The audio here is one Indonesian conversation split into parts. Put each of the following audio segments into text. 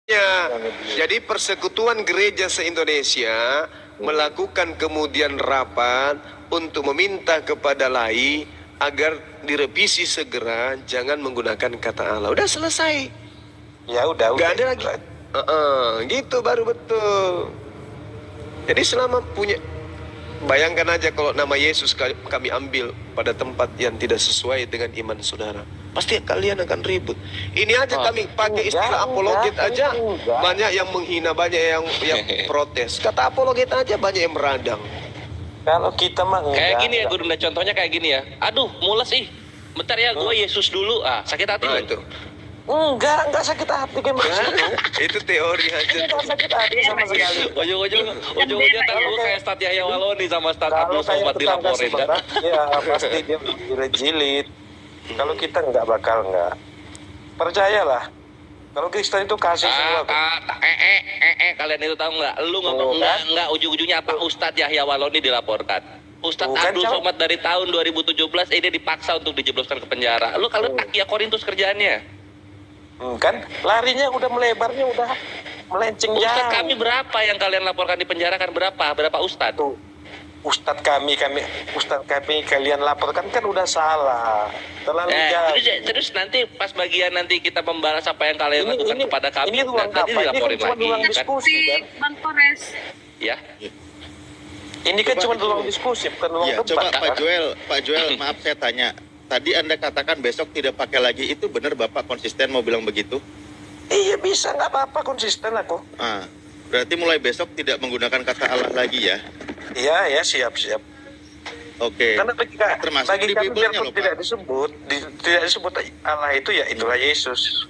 Ya, jadi Persekutuan Gereja se-Indonesia melakukan kemudian rapat untuk meminta kepada lai agar direvisi segera, jangan menggunakan kata Allah. Udah selesai. Ya udah. Gak ada lagi. Gitu baru betul. Jadi selama punya, bayangkan aja kalau nama Yesus kami ambil pada tempat yang tidak sesuai dengan iman saudara. Pasti kalian akan ribut. Ini aja kami pakai istilah apologet aja. Banyak yang menghina, banyak yang protes. Kata apologet aja banyak yang meradang. Kalau kita mah kayak gini ya Gurunda, contohnya kayak gini ya. Aduh, mules ih. Bentar ya, gue Yesus dulu. Sakit hati Nah, loh. itu. Enggak sakit hati kayak begitu. Itu teori aja. Enggak sakit hati sama sekali. Ujung-ujungnya tak gue kayak Stad Yahya Waloni sama Stad Abdul Somad dilaporin kan. Ya pasti dia jilid. Kalau kita enggak bakal enggak. Percayalah. Kalau Kristen itu kasih semua. Kalian itu tahu nggak? Lu ngomong enggak ujung-ujungnya apa? Ustadz Yahya Waloni dilaporkan. Ustadz Abdul Somad dari tahun 2017 ini dipaksa untuk dijebloskan ke penjara. Lu kalau Takia Korintus kerjaannya. Kan larinya udah melebarnya udah melenceng jauh. Ustadz kami berapa yang kalian laporkan di penjara kan berapa? Berapa ustadz? Ustadz kami kalian laporkan kan udah salah, terlalu jauh. Terus nanti pas bagian nanti kita membalas apa yang kalian lakukan kepada kami, ini ruang nanti dilaporin ini kan lagi ruang diskusi kan? Bang Kores. Ya. Ini kan cuma ruang diskusi, bukan ruang debat. Coba kan? Pak Joel, maaf saya tanya. Tadi Anda katakan besok tidak pakai lagi, itu benar Bapak konsisten mau bilang begitu? Iya bisa, nggak apa-apa, konsisten aku. Berarti mulai besok tidak menggunakan kata Allah lagi ya? Iya, siap. Oke. Karena termasuk bagi di kami Biblenya biarpun loh, tidak Pak. disebut Allah itu ya itulah Yesus.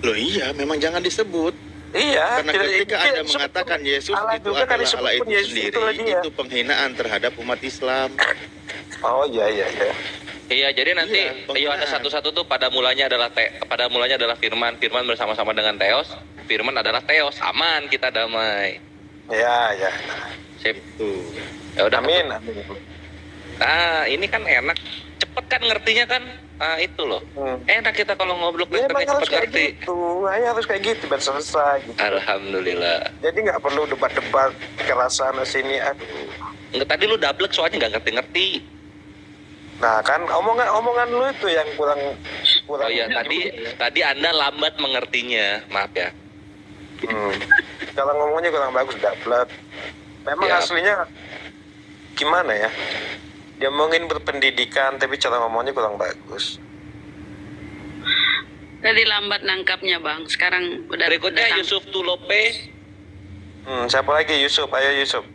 Loh iya, memang jangan disebut. Iya. Karena ketika Anda mengatakan Yesus Allah itu juga kan adalah Allah itu Yesus, sendiri, itulah dia. itu penghinaan terhadap umat Islam. Oh iya. Iya, jadi nanti Yohanes 1:1 tuh pada mulanya adalah firman bersama-sama dengan Theos. Firman adalah Theos, aman, kita damai. Ya. Sip. Tuh. Ya udah. Amin. Ini kan enak, cepet kan ngertinya kan? Itu loh. Enak kita kalau ngobrol Ya, cepet ngerti. Harus kayak gitu biar selesai. Gitu. Alhamdulillah. Jadi nggak perlu debat-debat kerasan sini. Aduh. Nggak, tadi lu double soalnya nggak ngerti. Nah kan omongan lu itu yang kurang. Oh iya, tadi Anda lambat mengertinya, maaf ya. Kalau ngomongnya kurang bagus, dapet. Memang Ya. aslinya gimana ya? Dia ngomongin berpendidikan tapi cara ngomongnya kurang bagus. Tadi lambat nangkapnya Bang. Sekarang udah. Berikutnya udah Yusuf Tulope. Siapa lagi? Yusuf, ayo Yusuf.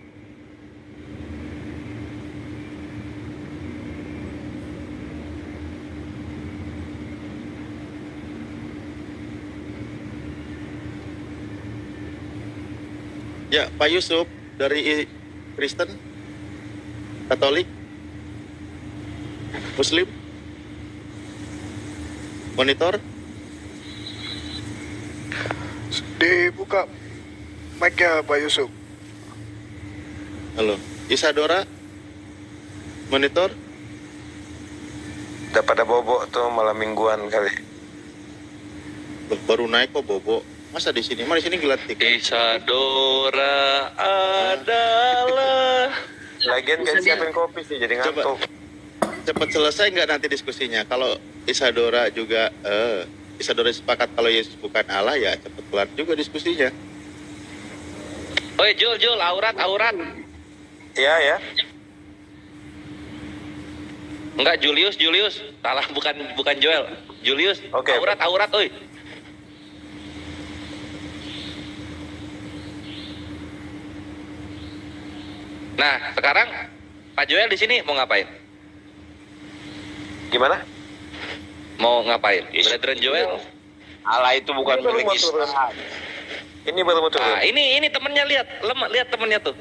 Ya, Pak Yusuf dari Kristen, Katolik, Muslim, Monitor. Dibuka mic-nya Pak Yusuf. Halo, Isadora, Monitor. Udah pada bobok tuh malam mingguan kali. Loh, baru naik kok bobo. Masa di sini? Di sini gelatik. Isadora adalah. Lagian gak siapin kopi sih jadi ngantuk. Cepat selesai nggak nanti diskusinya? Kalau Isadora juga, Isadora sepakat kalau Yesus bukan Allah, ya cepat kelar juga diskusinya. Oi Jul, aurat. Iya ya. Enggak, Julius. Salah, bukan Joel. Julius. Oke. Aurat, oi. Nah, sekarang Pak Joel di sini mau ngapain? Gimana? Mau ngapain? Brethren Joel. Allah itu bukan milik Islam. Ini baru mau turun. Ini temennya lihat temennya tuh.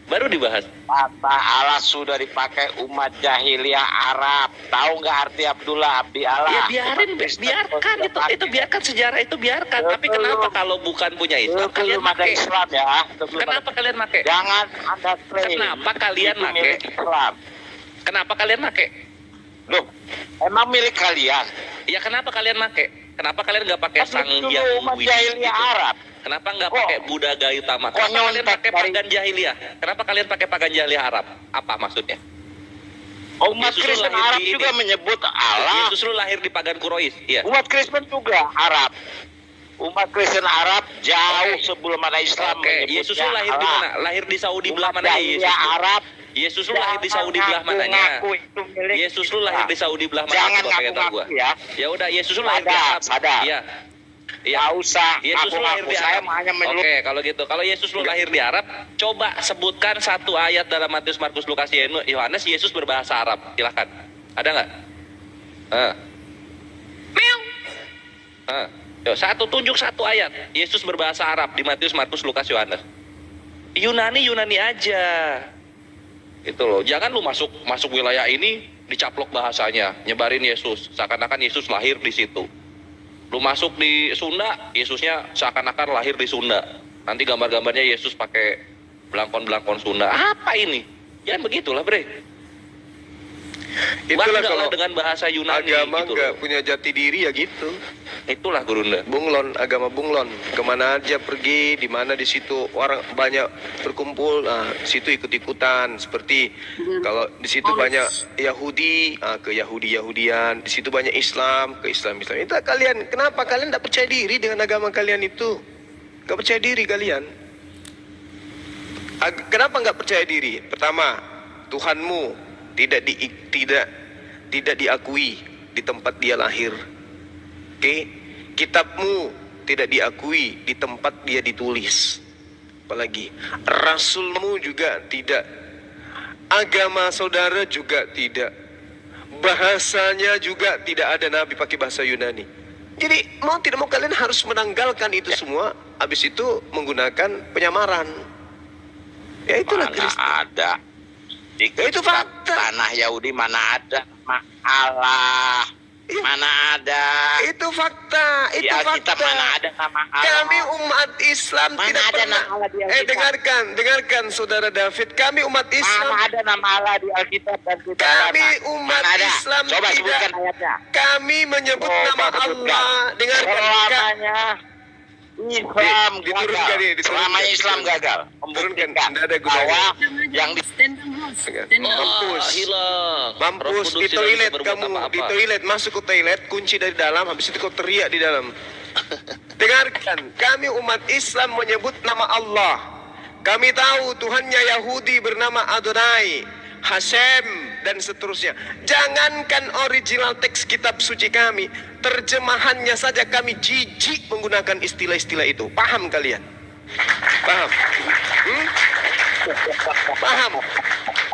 Baru dibahas. Kata Allah sudah dipakai umat jahiliyah Arab. Tahu nggak arti Abdullah abdi Allah? Ya biarkan itu biarkan sejarah itu biarkan. Tapi kenapa kalau bukan punya Islam kalian Belum ada pakai? Islam ya. Kenapa kalian pakai? Jangan Anda klaim. Kenapa kalian itu pakai? milik Islam. Kenapa kalian pakai? Loh, emang milik kalian? Ya kenapa kalian pakai? Kenapa kalian nggak pakai Kan sang itu Hyang umat Widi jahiliyah gitu? Arab. Kenapa nggak Kok- pakai Buddha Gautama? kok Kenapa kalian nyontek pakai dari- pagan jahiliyah? Kenapa kalian pakai pagan jahiliyah Arab? Apa maksudnya? Umat Yesus lu Kristen lahir Arab di juga ini. menyebut Allah. Yesus lu lahir di pagan Quraisy. Iya. Umat Kristen juga Arab. Umat Kristen Arab jauh Oke. sebelum ada Islam Oke, Yesus lu lahir di mana? Lahir di Saudi belah Umat mananya Yesus? jahiliyah lu? Arab. Yesus lu lahir di Saudi belah Jangan mananya? ngaku itu milik Yesus lu kita. lahir di Saudi belah mana? Jangan Coba pengen tahu ngaku-ngaku gua. ya. Ya udah, Yesus lu lahir di Sadar, Arab. sadar. Iya. Iya. Nggak usah Yesus lu lahir ngaku-ngaku. di Saya Arab. hanya menyebut Oke, kalau gitu. Kalau Yesus lu lahir di Arab, coba sebutkan satu ayat dalam Matius, Markus, Lukas, Yohanes Yesus berbahasa Arab. Silakan. Ada nggak? Yo, tunjuk satu ayat. Yesus berbahasa Arab di Matius, Markus, Lukas, Yohanes. Yunani aja. Itu loh. Jangan lu masuk wilayah ini dicaplok bahasanya, nyebarin Yesus, seakan-akan Yesus lahir di situ. Lu masuk di Sunda, Yesusnya seakan-akan lahir di Sunda. Nanti gambar-gambarnya Yesus pakai belangkon-belangkon Sunda. Apa ini? Jangan begitulah, Bre. Itulah Bangga kalau lah dengan bahasa Yunani agama gitu nggak loh. punya jati diri ya gitu. Itulah Gurunda. Bunglon, agama bunglon. Kemana aja pergi, di mana di situ orang banyak berkumpul, nah situ ikut-ikutan. Seperti kalau di situ banyak Yahudi, ke Yahudian. Di situ banyak Islam, ke Islam. Itu kalian, kenapa kalian tidak percaya diri dengan agama kalian itu? Gak percaya diri kalian. Kenapa nggak percaya diri? Pertama, Tuhanmu tidak diakui di tempat dia lahir. Oke, kitabmu tidak diakui di tempat dia ditulis. Apalagi rasulmu juga tidak. Agama saudara juga tidak. Bahasanya juga tidak ada nabi pakai bahasa Yunani. Jadi mau tidak mau kalian harus menanggalkan itu semua. Habis itu menggunakan penyamaran. Ya itulah mana Kristen. ada. Di Ya, itu kitab fakta. tanah Yahudi mana ada nama Allah. Iya. Mana ada. Itu fakta, Di itu Alkitab fakta. mana ada nama Allah. Kami umat Islam Mana tidak ada pernah. nama Allah di Alkitab? Dengarkan saudara David. Kami umat Islam. Mana ada nama Allah di Alkitab dan di Kami Taurat? umat Mana ada? Islam Coba tidak. sebutkan ayatnya. Kami menyebut Coba nama sebutkan. Allah. Dengarkan. Selamanya Islam Diturunkan gagal. ini, diturunkan. Selamanya Islam gagal. Turunkan. Membuktikan Tidak ada gunanya. bahwa yang di Mampus. Hilang. Mampus Roh Kudus di tidak toilet bisa berbuat kamu, apa-apa. di toilet masuk ke toilet, kunci dari dalam, habis itu kau teriak di dalam. Dengarkan, kami umat Islam menyebut nama Allah. Kami tahu Tuhannya Yahudi bernama Adonai, Hashem, dan seterusnya. Jangankan original teks kitab suci kami, terjemahannya saja kami jijik menggunakan istilah-istilah itu. Paham kalian? Paham? Paham?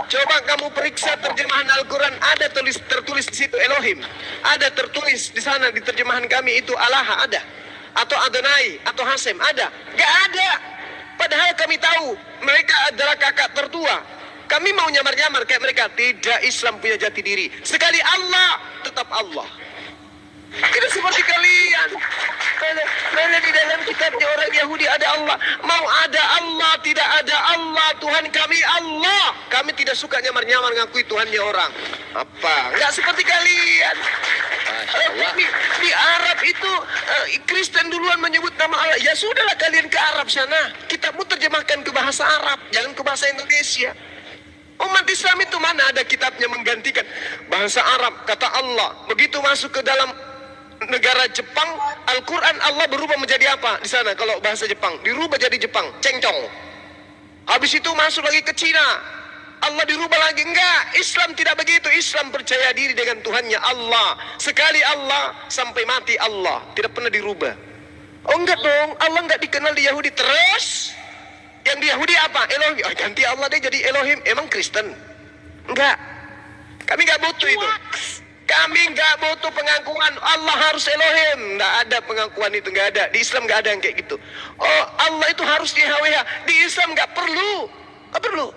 Coba kamu periksa terjemahan Al-Quran, ada tertulis di situ Elohim, ada tertulis di sana di terjemahan kami itu Allah, ada, atau Adonai, atau Hasem, ada, gak ada. Padahal kami tahu mereka adalah kakak tertua. Kami mau nyamar-nyamar kayak mereka. Tidak, Islam punya jati diri. Sekali Allah, tetap Allah. Tidak seperti kalian. Mana di dalam kitabnya orang Yahudi ada Allah. Mau ada Allah, tidak ada Allah. Tuhan kami Allah. Kami tidak suka nyamar-nyamar ngakui Tuhannya orang. Apa? Enggak seperti kalian. Di Arab itu Kristen duluan menyebut nama Allah. Ya sudahlah kalian ke Arab sana. Kitabmu terjemahkan ke bahasa Arab, jangan ke bahasa Indonesia. Umat Islam itu mana ada kitabnya menggantikan bahasa Arab, kata Allah. Begitu masuk ke dalam negara Jepang, Al-Quran Allah berubah menjadi apa di sana? Kalau bahasa Jepang dirubah jadi Jepang, cengcong. Habis itu masuk lagi ke Cina, Allah dirubah lagi. Enggak, Islam tidak begitu. Islam percaya diri dengan Tuhannya Allah. Sekali Allah, sampai mati Allah, tidak pernah dirubah. Oh enggak dong, Allah enggak dikenal di Yahudi. Terus yang di Yahudi apa? Elohim. Ganti Allah deh jadi Elohim. Emang Kristen? Enggak. Kami enggak butuh itu. Kami enggak butuh pengakuan Allah harus Elohim. Enggak ada pengakuan itu, enggak ada. Di Islam enggak ada yang kayak gitu. Oh, Allah itu harus di YHWH. Di Islam enggak perlu. Enggak perlu.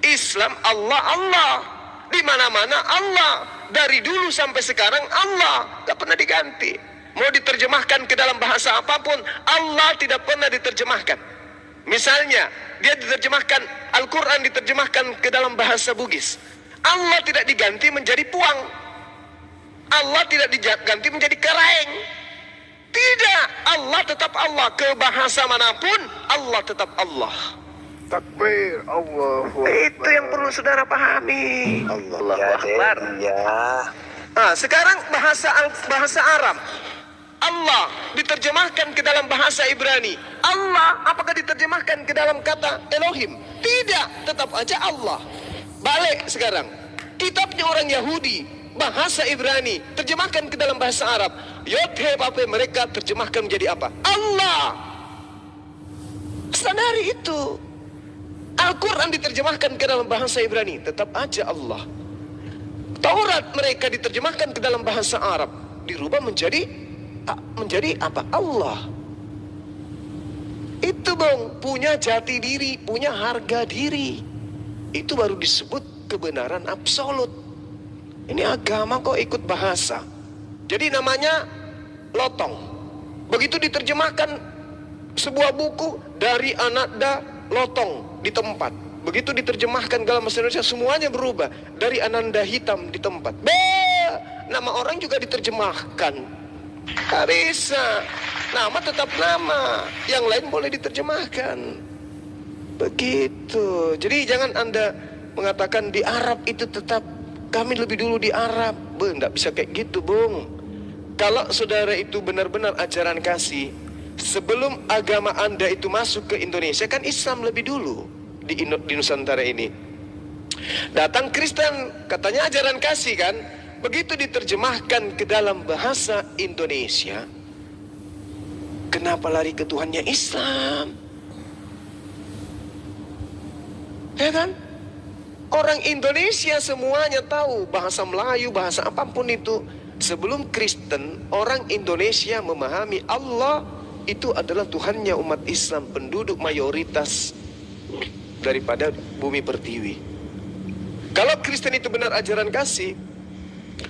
Islam Allah Allah. Di mana-mana Allah. Dari dulu sampai sekarang Allah. Enggak pernah diganti. Mau diterjemahkan ke dalam bahasa apapun, Allah tidak pernah diterjemahkan. Misalnya, dia diterjemahkan, Al-Quran diterjemahkan ke dalam bahasa Bugis. Allah tidak diganti menjadi puang. Allah tidak diganti menjadi keraeng. Tidak, Allah tetap Allah. Ke bahasa manapun, Allah tetap Allah. Takbir. Allahu Itu yang perlu saudara pahami. Allah Ya, Akbar. ya. Nah, sekarang bahasa Arab. Allah diterjemahkan ke dalam bahasa Ibrani. Allah apakah diterjemahkan ke dalam kata Elohim? Tidak, tetap aja Allah. Balik sekarang. Kitabnya orang Yahudi, bahasa Ibrani, terjemahkan ke dalam bahasa Arab. Yod-He-Vav mereka terjemahkan menjadi apa? Allah. Sadari itu. Al-Quran diterjemahkan ke dalam bahasa Ibrani, tetap aja Allah. Taurat mereka diterjemahkan ke dalam bahasa Arab, dirubah menjadi apa? Allah. Itu bang, punya jati diri, punya harga diri. Itu baru disebut kebenaran absolut. Ini agama kok ikut bahasa. Jadi namanya lotong. Begitu diterjemahkan sebuah buku dari Ananda lotong di tempat. Begitu diterjemahkan dalam bahasa Indonesia semuanya berubah. Dari Ananda hitam di tempat. Nama orang juga diterjemahkan. Bisa. Nama tetap nama. Yang lain boleh diterjemahkan. Begitu. Jadi jangan Anda mengatakan di Arab itu tetap kami lebih dulu di Arab. Enggak bisa kayak gitu, Bung. Kalau saudara itu benar-benar ajaran kasih, sebelum agama Anda itu masuk ke Indonesia, kan Islam lebih dulu di Nusantara ini. Datang Kristen, katanya ajaran kasih kan. Begitu diterjemahkan ke dalam bahasa Indonesia, kenapa lari ke Tuhannya Islam? Ya kan? Orang Indonesia semuanya tahu bahasa Melayu, bahasa apapun itu. Sebelum Kristen, orang Indonesia memahami Allah itu adalah Tuhannya umat Islam, penduduk mayoritas daripada bumi pertiwi. Kalau Kristen itu benar ajaran kasih,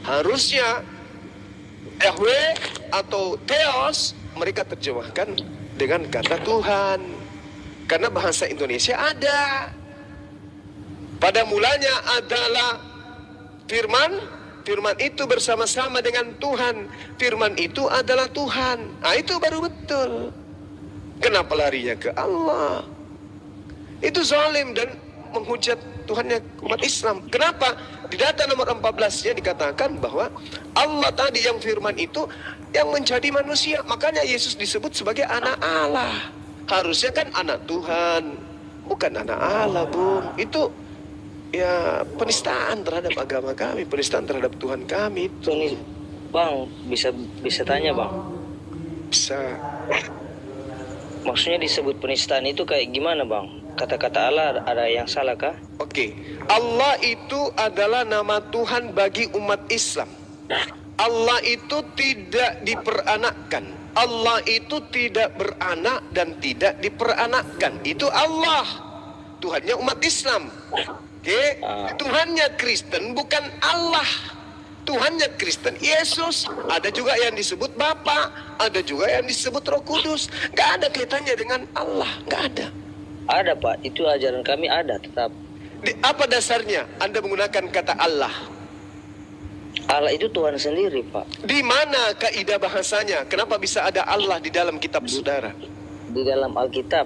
harusnya Yahweh atau Theos mereka terjemahkan dengan kata Tuhan. Karena bahasa Indonesia ada. Pada mulanya adalah firman. Firman itu bersama-sama dengan Tuhan. Firman itu adalah Tuhan. Nah, itu baru betul. Kenapa larinya ke Allah? Itu zalim dan menghujat Tuhannya umat Islam. Kenapa? Di data nomor 14-nya dikatakan bahwa Allah tadi yang firman itu yang menjadi manusia. Makanya Yesus disebut sebagai anak Allah. Harusnya kan anak Tuhan, bukan anak Allah, Bung. Itu ya penistaan terhadap agama kami, penistaan terhadap Tuhan kami itu. Bang, bisa tanya, Bang? Bisa. Maksudnya disebut penistaan itu kayak gimana, Bang? Kata-kata Allah ada yang salah kah? Oke. Allah itu adalah nama Tuhan bagi umat Islam. Allah itu tidak diperanakkan. Allah itu tidak beranak dan tidak diperanakkan. Itu Allah. Tuhannya umat Islam. Oke, Tuhannya Kristen bukan Allah. Tuhannya Kristen Yesus. Ada juga yang disebut Bapa, ada juga yang disebut Roh Kudus. Gak ada kaitannya dengan Allah, gak ada. Ada, Pak. Itu ajaran kami ada tetap. Apa dasarnya Anda menggunakan kata Allah? Allah itu Tuhan sendiri, Pak. Di mana kaidah bahasanya? Kenapa bisa ada Allah di dalam kitab saudara? Di dalam Alkitab.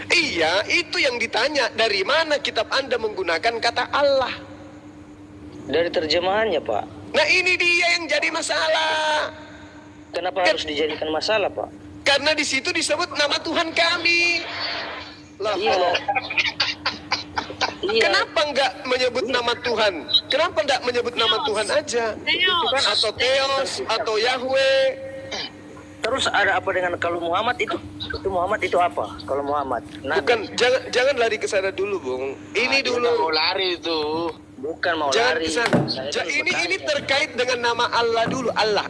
Iya, itu yang ditanya. Dari mana kitab Anda menggunakan kata Allah? Dari terjemahannya, Pak. Nah, ini dia yang jadi masalah. Kenapa harus dijadikan masalah, Pak? Karena di situ disebut nama Tuhan kami. Lah, Iya. Iya. kenapa enggak menyebut nama Tuhan? Kenapa enggak menyebut nama Tuhan aja? Itu kan atau Theos atau Yahweh. Terus ada apa dengan kalau Muhammad itu? Itu Muhammad itu apa? Kalau Muhammad. Nabi. Bukan, jangan lari ke sana dulu, Bung. Ini dulu. Mau lari itu. Bukan mau Jangan lari. ke sana. Saya dulu Ini bertanya. terkait dengan nama Allah dulu. Allah.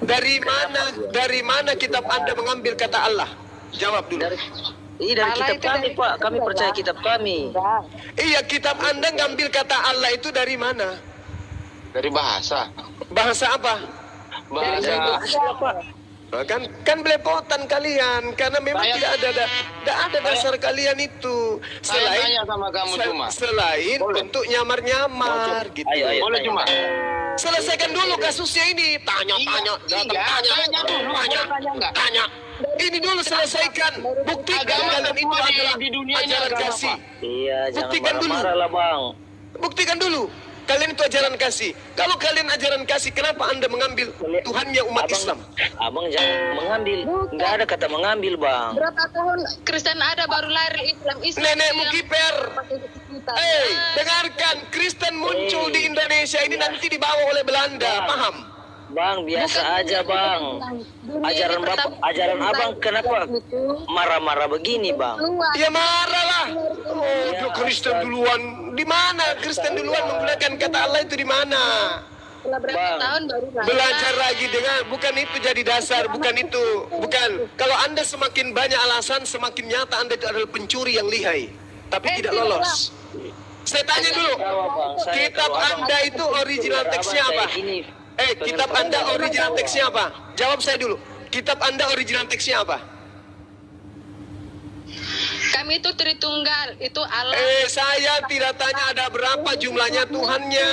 Dari mana kitab Anda mengambil kata Allah? Jawab dulu. Dari kitab kami, Pak. Kami percaya kitab kami. Iya, kitab Anda ngambil kata Allah itu dari mana? Dari bahasa. Bahasa apa? Bahasa. Nah, kan belepotan kalian karena memang tidak ada dasar kalian itu Saya tanya sama kamu cuma. selain Boleh. bentuk nyamar-nyamar gitu. Ayo, Boleh tanya. cuma. Selesaikan dulu kasusnya ini. Tanya. Ini dulu selesaikan. Buktikan kalian itu adalah ajaran kasih. Iya, jangan Buktikan dulu. marah-marah lah bang. Buktikan dulu. Kalian itu ajaran kasih. Kalau kalian ajaran kasih, kenapa Anda mengambil Tuhannya umat Islam? Abang jangan mengambil. Nggak ada kata mengambil bang. Berapa tahun Kristen ada baru lari Islam? Nenekmu kiper. Dengarkan, Kristen muncul di Indonesia ini nanti dibawa oleh Belanda, paham? Bang, biasa aja bang. Ajaran abang kenapa marah-marah begini bang? Ya marahlah. Oh, Kristen duluan. Di mana Kristen duluan menggunakan kata Allah itu di mana? Setelah berapa tahun baru lari. Belajar lagi dengan bukan itu jadi dasar, bukan itu. Bukan. Kalau Anda semakin banyak alasan, semakin nyata Anda itu adalah pencuri yang lihai, tapi tidak lolos. Saya tanya dulu, kitab Anda itu original teksnya apa? Kitab Anda original teksnya apa? Jawab saya dulu. Kitab Anda original teksnya apa? Kami itu Tritunggal, itu Allah. Saya tidak tanya ada berapa jumlahnya Tuhannya.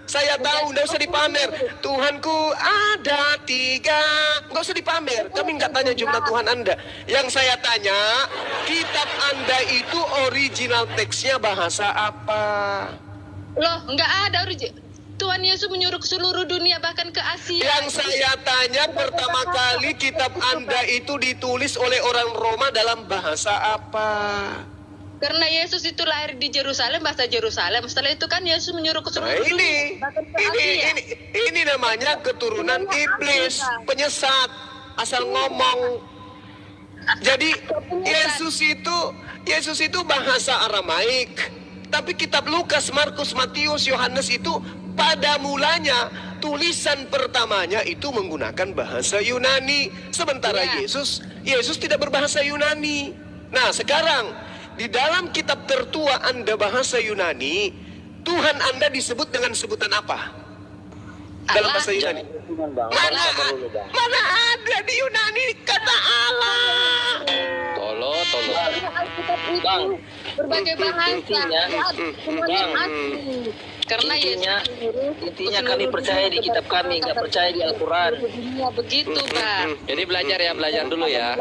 Saya tahu, nggak usah dipamer. Tuhanku ada 3. Nggak usah dipamer. Kami nggak tanya jumlah Tuhan Anda. Yang saya tanya, kitab Anda itu original teksnya bahasa apa? Loh, nggak ada Tuhan Yesus menyuruh ke seluruh dunia, bahkan ke Asia. Yang saya tanya pertama kali kitab Anda itu ditulis oleh orang Roma dalam bahasa apa? Karena Yesus itu lahir di Yerusalem, bahasa Yerusalem. Setelah itu kan Yesus menyuruh ke seluruh dunia, bahkan ke Asia. Ini namanya keturunan iblis, penyesat, asal ngomong. Jadi Yesus itu bahasa Aramaik. Tapi kitab Lukas, Markus, Matius, Yohanes itu pada mulanya tulisan pertamanya itu menggunakan bahasa Yunani. Sementara Yesus tidak berbahasa Yunani. Nah, sekarang di dalam kitab tertua Anda bahasa Yunani, Tuhan Anda disebut dengan sebutan apa? Dalam bahasa Yunani. Mana ada di Yunani kata Allah? Tolong. Alkitab itu berbagai bahasa. Karena intinya kami percaya di kitab kami, nggak percaya di Al-Quran. Begitu, Bang. Jadi belajar dulu ya.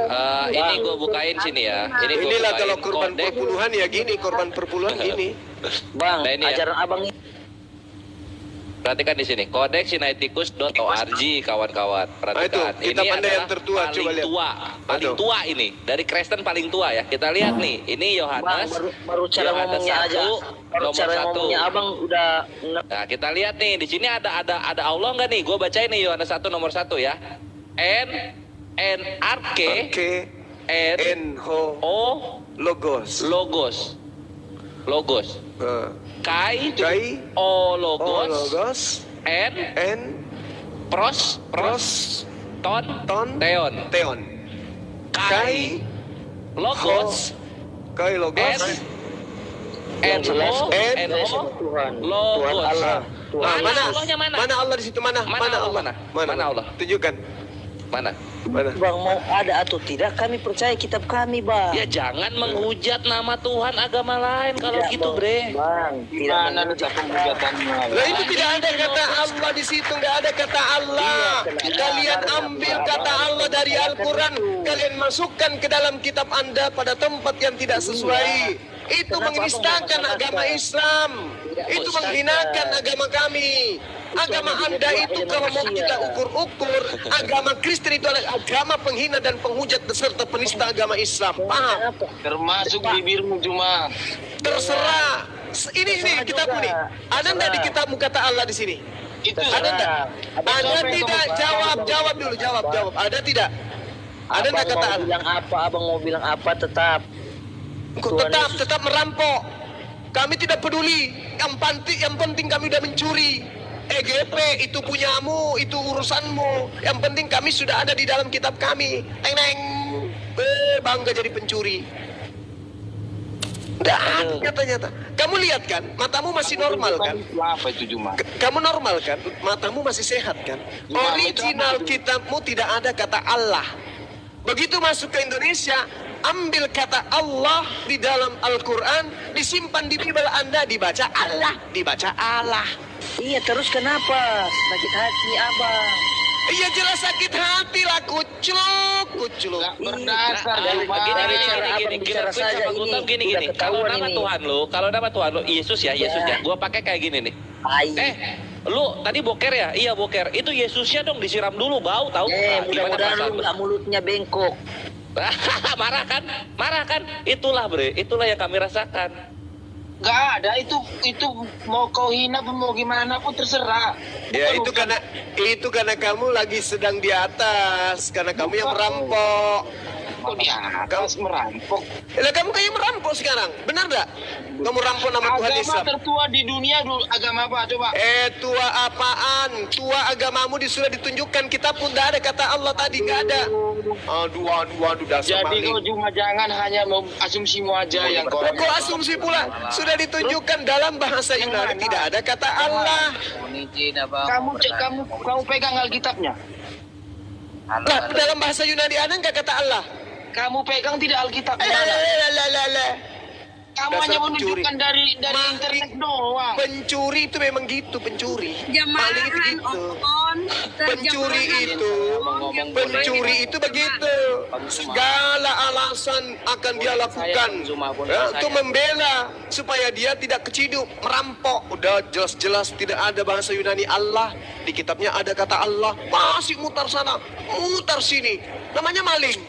Ini gue bukain sini ya. Inilah kalau korban perpuluhan ya gini, korban perpuluhan gini. Bang, Nah, ini ya. ajaran abang ini. Perhatikan di sini, kodexsinaiticus.org kawan-kawan. Perhatikan. Itu, kitab Anda yang tertua, paling coba lihat. paling tua ini dari Kristen paling tua ya. Kita lihat nih, ini Bang, Yohanes. baru cara Yohanes ngomongnya aja. 1, Baru nomor cara 1. ngomongnya abang udah. Nah, kita lihat nih, di sini ada Allah nggak nih? Gue bacain nih Yohanes 1 nomor 1 ya. N-R-K N-O Logos. Kai O Logos N Pros Ton Theon Kai Logos Yang jelas N-O Tuhan. Logos. Tuhan Allah. Tuhan. Mana Allahnya mana? Mana Allah di situ mana? Mana Allah? Mana Allah? Tunjukkan. Mana? Bang, mau ada atau tidak, kami percaya kitab kami, Bang. Ya jangan menghujat nama Tuhan agama lain kalau Tidak, gitu, Bang. Bre. Bang, tidak Mana letak penghujatannya? Lah itu tidak ada kata Allah di situ, nggak ada kata Allah. Kalian ambil kata Allah dari Al-Quran, kalian masukkan ke dalam kitab Anda pada tempat yang tidak sesuai. Itu menistakan agama Islam. Itu menghinakan agama kami. Agama Anda itu kalau mau kita ukur-ukur, agama Kristen itu adalah agama penghina dan penghujat beserta penista agama Islam. Paham? Termasuk bibirmu cuma. Terserah. Ini kitabmu nih. Ada nggak di kitabmu kata Allah di sini? Itu Ada nggak? Ada tidak? Jawab dulu. Jawab. Ada tidak? Ada nggak kata Allah? Bilang apa? Abang mau bilang apa? Tetap Tetap merampok. Kami tidak peduli. Yang penting kami udah mencuri. EGP itu punyamu, itu urusanmu. Yang penting kami sudah ada di dalam kitab kami. Neng. Bangga jadi pencuri. Dan nyata-nyata. Kamu lihat kan, matamu masih normal kan? Apa itu cuma? Kamu normal kan? Matamu masih sehat kan? Original kitabmu tidak ada kata Allah. Begitu masuk ke Indonesia, ambil kata Allah di dalam Al-Quran, disimpan di Bible Anda, dibaca Allah. Iya, terus kenapa? Sakit hati abang. Iya jelas sakit hati lah, kucluk. Berdasar Dari Gini, cara abang bicara saja gini. udah Kalau ketahuan nama ini. Tuhan lo, Yesus ya. Gua pakai kayak gini nih. Ai. Lu tadi boker ya? Iya boker. Itu Yesusnya dong disiram dulu, bau tahu? Mudah-mudahan lu nggak mulutnya bengkok. Marah kan? Itulah yang kami rasakan. Gak ada, itu mau kau hina pun mau gimana pun terserah. Ya itu karena kamu lagi sedang di atas, karena kamu yang merampok. Kok di atas merampok. Lah kamu kayak merampok sekarang, benar nggak? Kamu rampok nama Tuhan Agama Islam. tertua di dunia dulu, agama apa coba? Tua apaan? Tua agamamu sudah ditunjukkan, kita pun tidak ada kata Allah tadi, nggak ada. Aduh dasar Jadi maling. kau cuma jangan hanya asumsimu aja yang kau. Kok asumsi pula? Sudah ditunjukkan dalam bahasa Yunani tidak ada kata Allah. Kamu pegang Alkitabnya. Lah dalam bahasa Yunani ada nggak kata Allah? Kamu pegang tidak Alkitabnya. Kamu Dasar hanya pencuri. menunjukkan dari internet doang. Pencuri itu memang gitu, pencuri. Maling itu Jamahan gitu. on Pencuri itu begitu. Segala alasan akan dia lakukan untuk membela supaya dia tidak keciduk, merampok. Udah jelas-jelas tidak ada bahasa Yunani Allah. Di kitabnya ada kata Allah. Masih mutar sana, mutar sini. Namanya maling.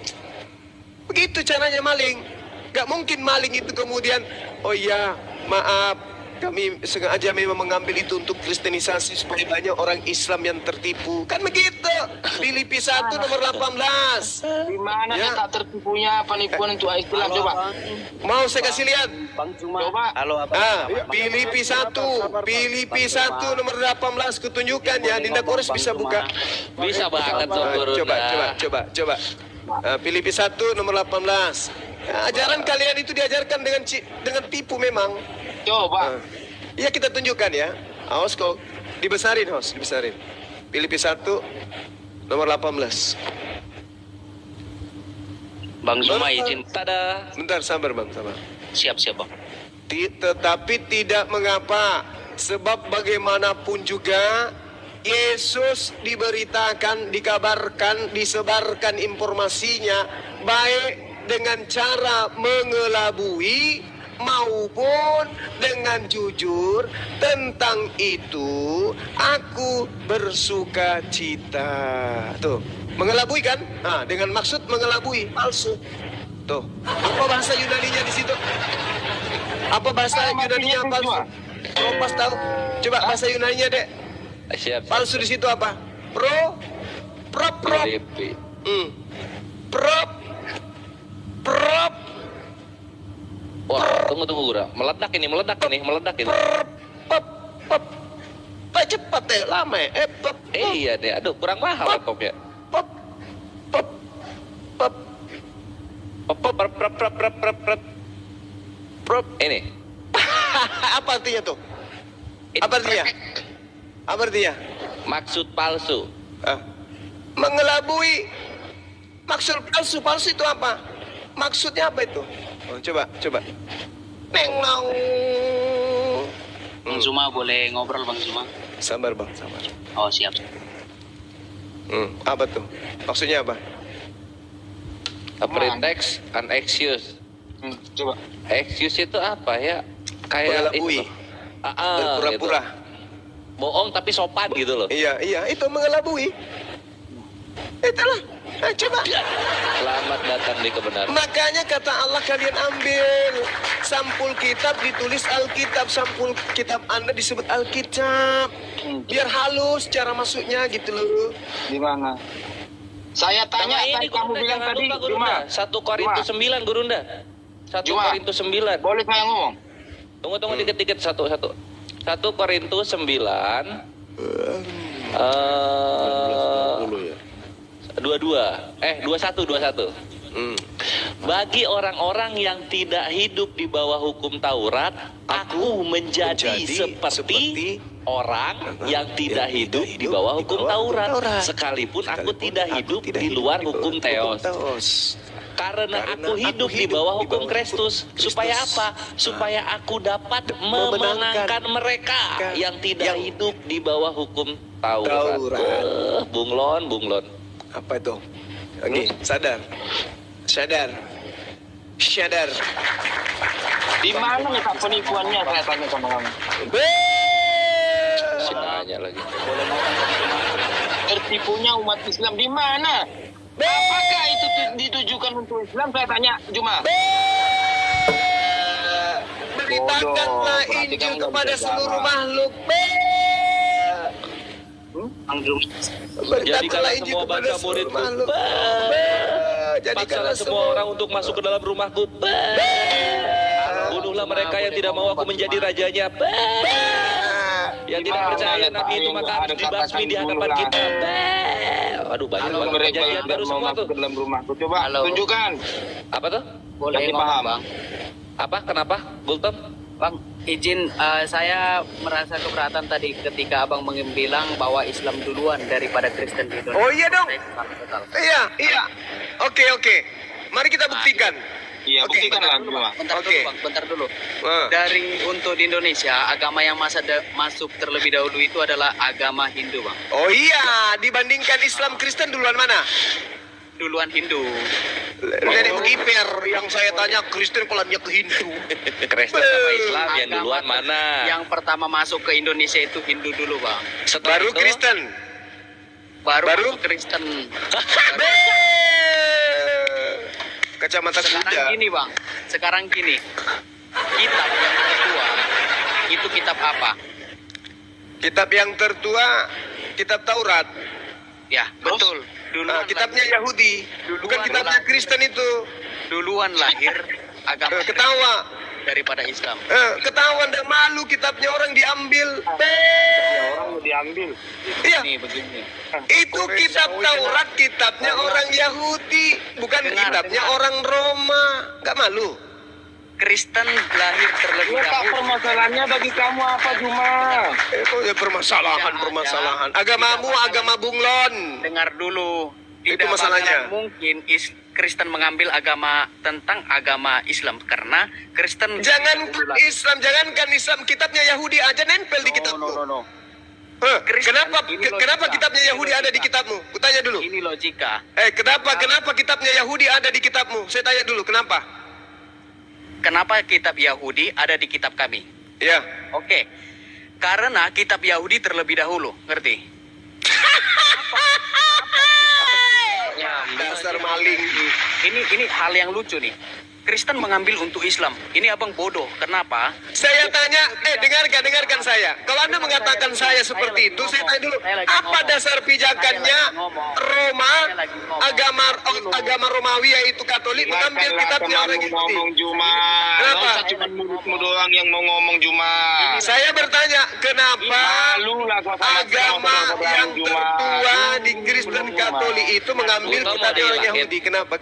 Begitu caranya maling. Gak mungkin maling itu kemudian, oh iya, maaf, kami sengaja memang mengambil itu untuk kristenisasi supaya banyak orang Islam yang tertipu. Kan begitu. Filipi 1 nomor 18. Di mana Ya. tak tertipunya penipuan untuk istilah coba. Mau saya kasih lihat. Coba. Filipi 1 nomor 18 kutunjukkan ya. Dinda Kores bisa buka. Bisa banget tuh guru. Coba. Filipi 1 nomor 18. Ajaran kalian itu diajarkan dengan tipu memang. Coba. Iya kita tunjukkan ya. Awas kok dibesarin, dibesarin. Filipi 1 nomor 18. Bang Zuma izin. Tada. Bentar, sabar Bang, sabar. Siap Bang. Tetapi tidak mengapa, sebab bagaimanapun juga Yesus diberitakan, dikabarkan, disebarkan informasinya baik dengan cara mengelabui maupun dengan jujur. Tentang itu aku bersuka cita. Tuh, mengelabui kan? Nah, dengan maksud mengelabui, palsu. Tuh, apa bahasa Yunaninya di situ? Apa bahasa Yunaninya palsu? Propas tahu? Coba bahasa Yunaninya, Dek. Siap. Palsu di situ apa? Prop. Filipi. Prop. Wah, tunggu guru. Meledak ini. Pop. Pak cepat deh, lama ya. Pop. Iya deh, aduh kurang mahal laptopnya. Pop. Prop. Ini. Apa artinya tuh? Apa artinya? Maksud palsu. Mengelabui. Maksud palsu itu apa? Maksudnya apa itu? Oh, coba. Nengnong. Bang Zuma boleh ngobrol Bang Zuma? Sabar Bang, sabar. Oh siap. Apa tuh? Maksudnya apa? A pretext, an excuse. Coba. Excuse itu apa ya? Kayak Mengelabui. itu. Berpura-pura. Gitu. Bohong tapi sopan gitu loh. Iya, itu mengelabui. Itulah. Coba. Selamat datang di kebenaran. Makanya kata Allah kalian ambil sampul kitab, ditulis Alkitab, sampul kitab Anda disebut Alkitab. Biar halus cara masuknya gitu loh. Di mana? Saya tanya Sama ini tadi kamu bilang tadi cuma 1 Korintus 9 Gurunda. 1 Cuma. Korintus 9. boleh saya ngomong? Tunggu dikit satu. 1 Korintus 9 21. Bagi orang-orang yang tidak hidup di bawah hukum Taurat, aku menjadi seperti orang yang tidak hidup di bawah hukum Taurat, sekalipun aku tidak hidup di luar hukum Theos. Karena aku hidup di bawah hukum Kristus. Supaya apa? Supaya aku dapat memenangkan mereka yang tidak hidup di bawah hukum Taurat. Bunglon. Apa itu? Oke, sadar. Di mana nih Pak penipuannya, saya tanya sama kamu? Nanya lagi. Tertipunya umat Islam di mana? Apakah itu ditujukan untuk Islam? Saya tanya cuma. Beritakanlah Injil kepada seluruh makhluk. Jadikanlah semua bangsa muridku. Paksalah semua orang untuk masuk ke dalam rumahku. Bunuhlah mereka yang tidak mau aku menjadi rajanya. Yang tidak percaya Nabi itu maka harus dibasmi di hadapan kita. Aduh, banyak banget perjanjian baru semua tuh. Dalam rumahku coba tunjukkan. Apa tuh? Boleh ngomong, Bang. Apa? Kenapa? Gultom? Bang, izin saya merasa keberatan tadi ketika Abang bilang bahwa Islam duluan daripada Kristen di Indonesia. Oh iya dong. Total. Iya. Oke. Mari kita buktikan. Iya, buktikan lah cuma. Bentar dulu. Dari untuk di Indonesia, agama yang masuk terlebih dahulu itu adalah agama Hindu, Bang. Oh iya, dibandingkan Islam Kristen duluan mana? Duluan Hindu. Nenek begiper yang saya tanya Kristen pelannya ke Hindu. Kristen sama Islam yang duluan mana? Yang pertama masuk ke Indonesia itu Hindu dulu, Bang. Baru Kristen. Baru Kristen. Kacamata kuda. Sekarang gini. Kitab yang tertua itu kitab apa? Kitab yang tertua, kitab Taurat. Ya, betul. Kitabnya Yahudi, bukan kitabnya Kristen itu. Duluan lahir agama ketawa daripada Islam. Ketahuan dan malu kitabnya orang diambil. Orang diambil. Iya. Nih begini. Itu kitab Taurat, kitabnya orang Yahudi, bukan kitabnya orang Roma. Gak malu? Kristen lahir terlebih dahulu. Permasalahannya bagi kamu apa Juma? Itu ya permasalahan. Agamamu agama bunglon. Dengar dulu. Itu masalahnya. Mungkin Kristen mengambil agama tentang agama Islam karena Kristen jangankan Islam, kitabnya Yahudi aja nempel di kitabmu. No. Kenapa kitabnya Yahudi ada di kitabmu? Kutanya dulu. Ini logika. Kenapa kitabnya Yahudi ada di kitabmu? Saya tanya dulu, kenapa? Kenapa kitab Yahudi ada di kitab kami? Ya. Oke. Karena kitab Yahudi terlebih dahulu, ngerti? Dasar maling. Ini hal yang lucu nih. Kristen mengambil untuk Islam. Ini abang bodoh. Kenapa? Saya tanya, dengarkan saya. Kalau Anda mengatakan saya seperti itu, saya tanya dulu, apa dasar pijakannya Roma, agama Romawi yaitu Katolik mengambil kitabnya orang Yahudi? Kenapa? Cuma mulutmu doang yang mau ngomong Juma. Saya bertanya, kenapa agama yang tertua di Kristen Katolik itu mengambil kitabnya orang Yahudi? Kenapa?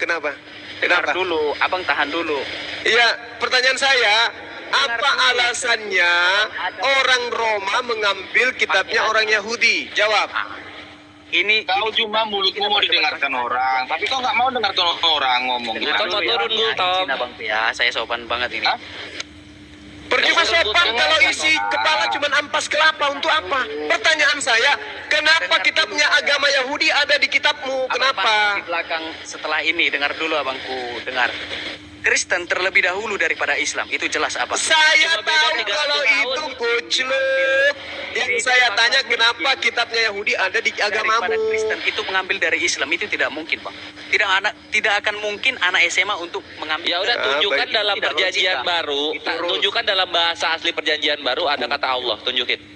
Dengar dulu, abang tahan dulu. Iya, pertanyaan saya, apa alasannya orang Roma mengambil kitabnya orang Yahudi? Jawab. Kau cuma mulutmu mau didengarkan orang, tapi kau nggak mau dengarkan orang ngomong. Gultom mau turun, Gultom. Abang ya, saya sopan banget ini. Percuma sopan kalau isi kepala cuma ampas kelapa, untuk apa? Pertanyaan saya, kenapa kitabnya agama Yahudi ada di kitabmu? Kenapa? Di belakang setelah ini, dengar dulu abangku, dengar. Kristen terlebih dahulu daripada Islam, itu jelas apa? Saya tahu kalau itu kucluk. Yang saya tanya kenapa kitabnya Yahudi ada di agamamu? Daripada Kristen itu mengambil dari Islam, itu tidak mungkin, Bang. Tidak akan mungkin anak SMA untuk mengambil. Ya udah, tunjukkan dalam perjanjian baru, tunjukkan dalam bahasa asli perjanjian baru ada kata Allah, tunjukin.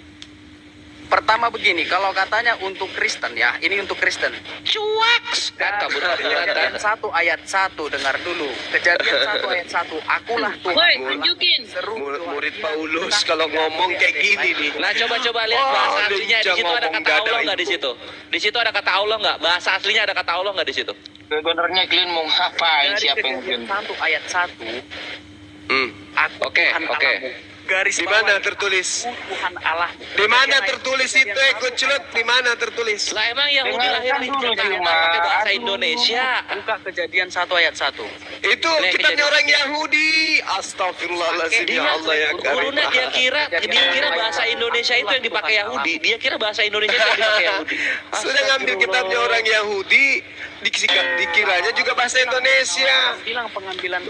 Pertama begini, kalau katanya untuk Kristen ya, ini untuk Kristen. Cuaks. Kejadian 1 ayat 1, dengar dulu. Kejadian 1 ayat 1, akulah Tuhan. Woi, tunjukin. Murid Paulus kalau ngomong kayak gini nih. Nah, coba lihat bahasa aslinya di situ ada kata Allah nggak di situ? Di situ ada kata Allah nggak? Bahasa aslinya ada kata Allah nggak di situ? Sebenarnya kalian mau ngapain? Dari Siapa yang kejadian 1 ayat 1. Oke. garis Di mana bawah, tertulis? Tuhan Allah. Di mana tertulis itu, kuculuk? Di mana tertulis? Lah emang Yahudi Dengarkan lahir di dulu, Jakarta Cuma. pakai bahasa Aduh. Indonesia. Buka Kejadian 1 ayat 1. Itu Nih, kitabnya kejadian. orang Yahudi. Astagfirullahaladzim, ya Allah ya Karim. Gurunya dia kira bahasa Indonesia itu yang dipakai Yahudi. Dia kira bahasa Indonesia itu yang dipakai Yahudi. Sudah ngambil kitabnya orang Yahudi, dikiranya juga bahasa Indonesia. Bilang pengambilan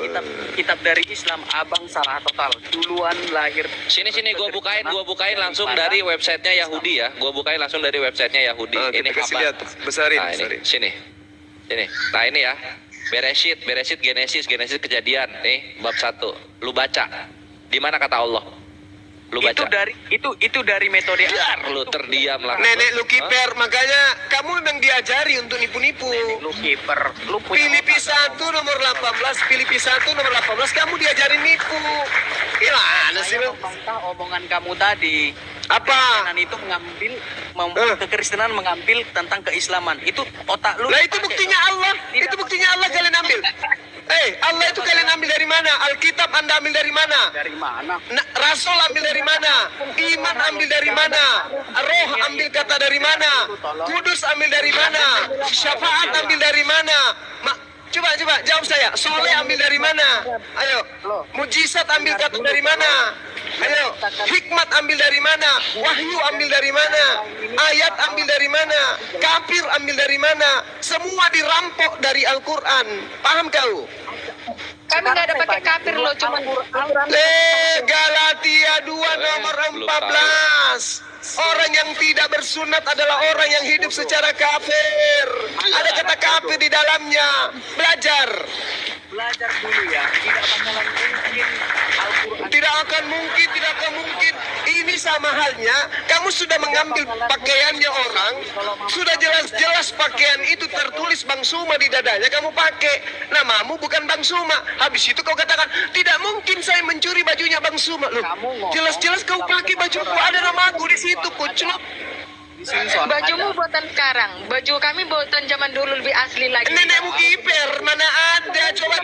kitab dari Islam, abang salah total. Duluan lahir. Sini gue bukain langsung dari websitenya Yahudi ya. Gue bukain langsung dari websitenya Yahudi. Ah, kita Ini kasih apa? lihat, besarin, Nah, besarin. Sini. Nah ini ya. Bereshit, Genesis Kejadian. Nih bab 1. Lu baca. Di mana kata Allah? Lu baca. Itu dari metode Biar lu terdiam lah. Nenek lu kiper, makanya kamu memang diajari untuk nipu-nipu. lu kiper. Lu punya Filipi 1 nomor 18, Filipi 1 nomor 18, kamu diajarin nipu. Gimana sih saya lu? membantah omongan kamu tadi. Apa? Kekristenan itu kekristenan mengambil tentang keislaman. Itu otak lu. Lah itu dipakai. buktinya Allah. Tidak Itu buktinya Allah kalian ambil. Allah itu kalian ambil dari mana? Alkitab Anda ambil dari mana? Dari mana? Rasul ambil dari mana? Iman ambil dari mana? Roh ambil kata dari mana? Kudus ambil dari mana? Syafaat ambil dari mana? Coba jawab saya. Soleh ambil dari mana? Ayo. Mujizat ambil kata dari mana? Ayo. Hikmat ambil dari mana? Wahyu ambil dari mana? Ayat ambil dari mana? Kafir ambil dari mana? Semua dirampok dari Al-Quran. Paham kau? Kami nggak ada pakai kafir loh, cuma Galatia 2 nomor 14. Orang yang tidak bersunat adalah orang yang hidup secara kafir. Ada kata kafir di dalamnya. Belajar dulu ya. Tidak akan mungkin Al-Quran. Tidak akan mungkin. Ini sama halnya, kamu sudah mengambil pakaiannya orang, sudah jelas-jelas pakaian itu tertulis Bang Suma di dadanya, kamu pakai. Namamu bukan Bang Suma. Habis itu kau katakan, tidak mungkin saya mencuri bajunya Bang Suma. Loh, jelas-jelas kau pakai bajuku, ada namaku di situ, kuclok. bajumu buatan sekarang. Baju kami buatan zaman dulu lebih asli lagi. Nenekmu kiper, mana ada? Coba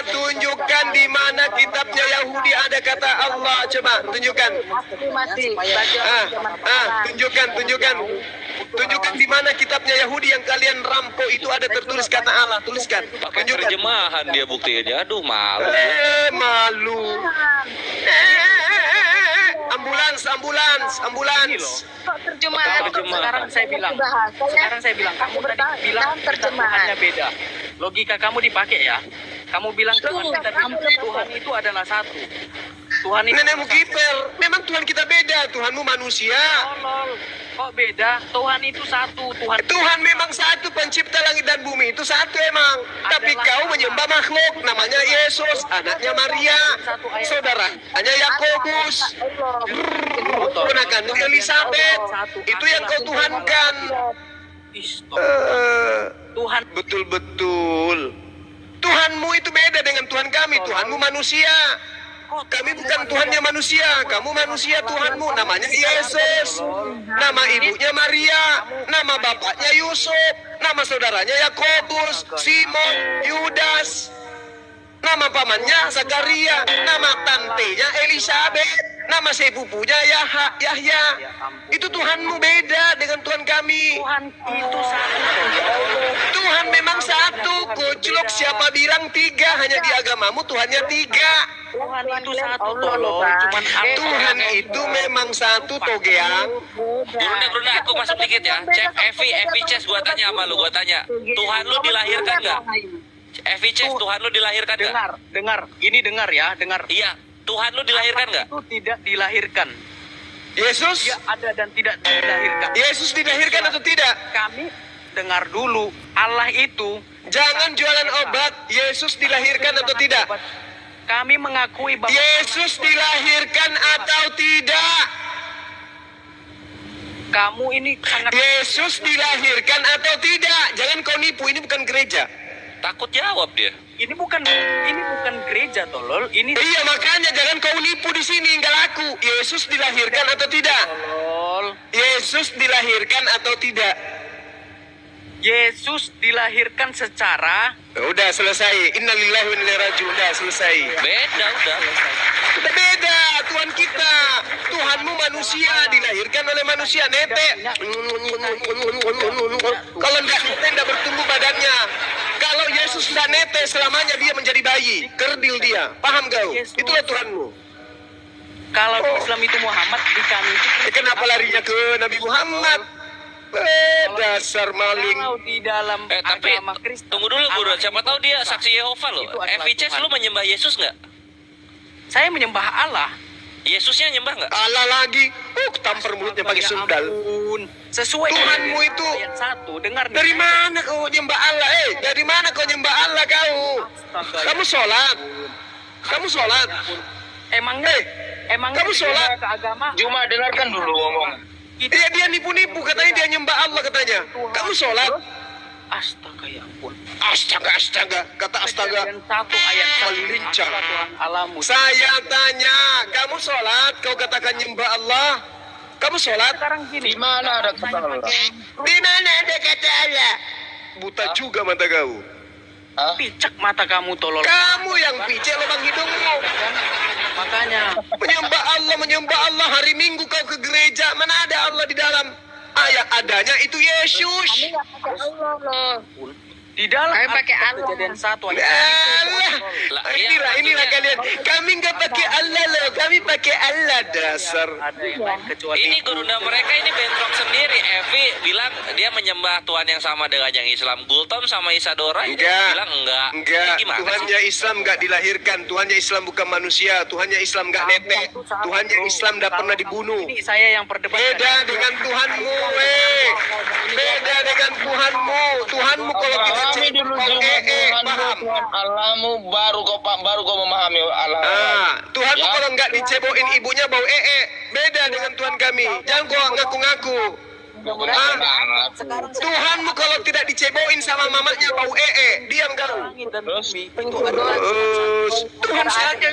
tunjukkan di mana kitabnya Yahudi ada kata Allah. Coba tunjukkan. Masih baju zaman sekarang. Tunjukkan di mana kitabnya Yahudi yang kalian rampok itu ada tertulis kata Allah. Tuliskan. Pakai Tunjukkan. terjemahan dia buktinya. Aduh malu. Malu. Ambulans. Kok terjemahan? Sekarang saya bilang, kamu tadi bilang terjemahannya beda. Logika kamu dipakai ya. Kamu bilang Tuhan itu adalah satu. Tuhan itu Nenekmu kiper. Memang Tuhan kita beda. Tuhanmu manusia. tolol. Kok beda? Tuhan itu satu. Tuhan memang satu, pencipta langit dan bumi itu satu emang. Tapi kau menyembah makhluk, namanya Yesus, anaknya Maria, saudaranya Yakobus, ponakanmu Elizabeth. Itu yang kau tuhankan. Tuhan Betul. Tuhanmu itu beda dengan Tuhan kami. Tuhanmu manusia. Kami bukan Tuhannya manusia. Kamu manusia, Tuhanmu namanya Yesus. Nama ibunya Maria. Nama bapaknya Yusuf. Nama saudaranya Yakobus, Simon, Yudas. Nama pamannya Zakaria. Nama tantenya Elizabeth. Nama sepupunya Yahya. Itu Tuhanmu beda dengan Tuhan kami. Tuhan itu satu. Tuhan memang satu. Kuclok, siapa bilang tiga? Hanya di agamamu Tuhannya tiga. Tuhan itu satu tolong. Cuman Tuhan itu memang satu, Togeang. Gurunda, aku masuk dikit ya. Cek Evi Chess gua tanya sama lu, Tuhan lu dilahirkan nggak? Evi Chess, Tuhan lu dilahirkan nggak? Dengar. Ini dengar ya, dengar. Iya, Tuhan lu dilahirkan nggak? Itu tidak dilahirkan. Yesus? Dia ada dan tidak dilahirkan. Yesus dilahirkan atau tidak? Kami dengar dulu. Allah itu Jangan jualan obat. Yesus dilahirkan atau tidak? kami mengakui bahwa Yesus dilahirkan atau tidak? kamu ini sangat Yesus dilahirkan atau tidak? Jangan kau nipu, ini bukan gereja. Takut jawab dia. ini bukan gereja tolol. Ini Iya, makanya jangan kau nipu di sini, enggak laku. Yesus dilahirkan atau tidak? tolol. Yesus dilahirkan atau tidak? Yesus dilahirkan secara Udah selesai. Innalillahi wa inna ilaihi raji'un. Udah selesai. Beda udah. Beda Tuhan kita. Tuhanmu manusia, dilahirkan oleh manusia. Netek. Kalau enggak netek, enggak bertumbuh badannya. Kalau Yesus enggak netek, selamanya dia menjadi bayi. Kerdil dia. Paham kau? Itulah Tuhanmu. kalau di Islam itu Muhammad, di kami itu Kenapa larinya ke Nabi Muhammad? Dasar maling. kalau di dalam Tapi agama Kristen. tunggu dulu Bro, siapa tahu dia saksi Yehova loh. Itu adalah FICS Tuhan. lu menyembah Yesus nggak? Saya menyembah Allah. Yesusnya nyembah nggak? Allah lagi. Tampar mulutnya pakai Ya sendal. ampun. Sesuai Tuhanmu dengan itu. ayat 1, dengar nih. Dari mana kau nyembah Allah? Dari mana kau nyembah Allah kau? Kamu sholat. Kamu sholat. Emangnya kamu sholat? ke agama? Cuma dengarkan dulu ngomong. Dia nipu-nipu, katanya dia nyembah Allah katanya. Kamu sholat? Astaga ya ampun. Astaga, kata astaga. Kejadian 1 ayat 1 Lincah. Tuhan Alamu. Saya tanya, kamu sholat? Kau katakan nyembah Allah? Kamu sholat? Sekarang gini. Di mana ada kata Allah? Di mana ada kata Allah? Buta juga mata kau. Picek mata kamu tolol. Kamu yang picek lubang hidungmu. Makanya Menyembah Allah hari Minggu kau ke gereja. Mana ada Allah di dalam? Ayat adanya itu Yesus. di dalam Kami pakai Allah. Kejadian 1 ayat Allah. Lah, Inilah maksudnya kalian. Kami nggak pakai Allah loh. Kami pakai Allah dasar. ada yang lain kecuali Ini gurunda mereka ini bentrok sendiri. Evi bilang dia menyembah Tuhan yang sama dengan yang Islam. Gultom sama Isadora ini Enggak. bilang enggak. Enggak. Ini gimana Tuhannya Islam nggak dilahirkan. Tuhannya Islam bukan manusia. Tuhannya Islam nggak netek. Tuhannya Islam nggak pernah dibunuh. Ini saya yang perdebatkan. Beda dengan Tuhanmu, beda dengan Tuhanmu. Tuhanmu kalau tidak Pahami dulu paham. Tuhan Allahmu baru kau memahami Allah. Tuhanmu Ya. kalau nggak diceboin ibunya bau beda dengan Tuhan kami. Jangan kau ngaku-ngaku. Tuhanmu kalau tidak diceboin sama mamanya bau diam kau. Tuhan saja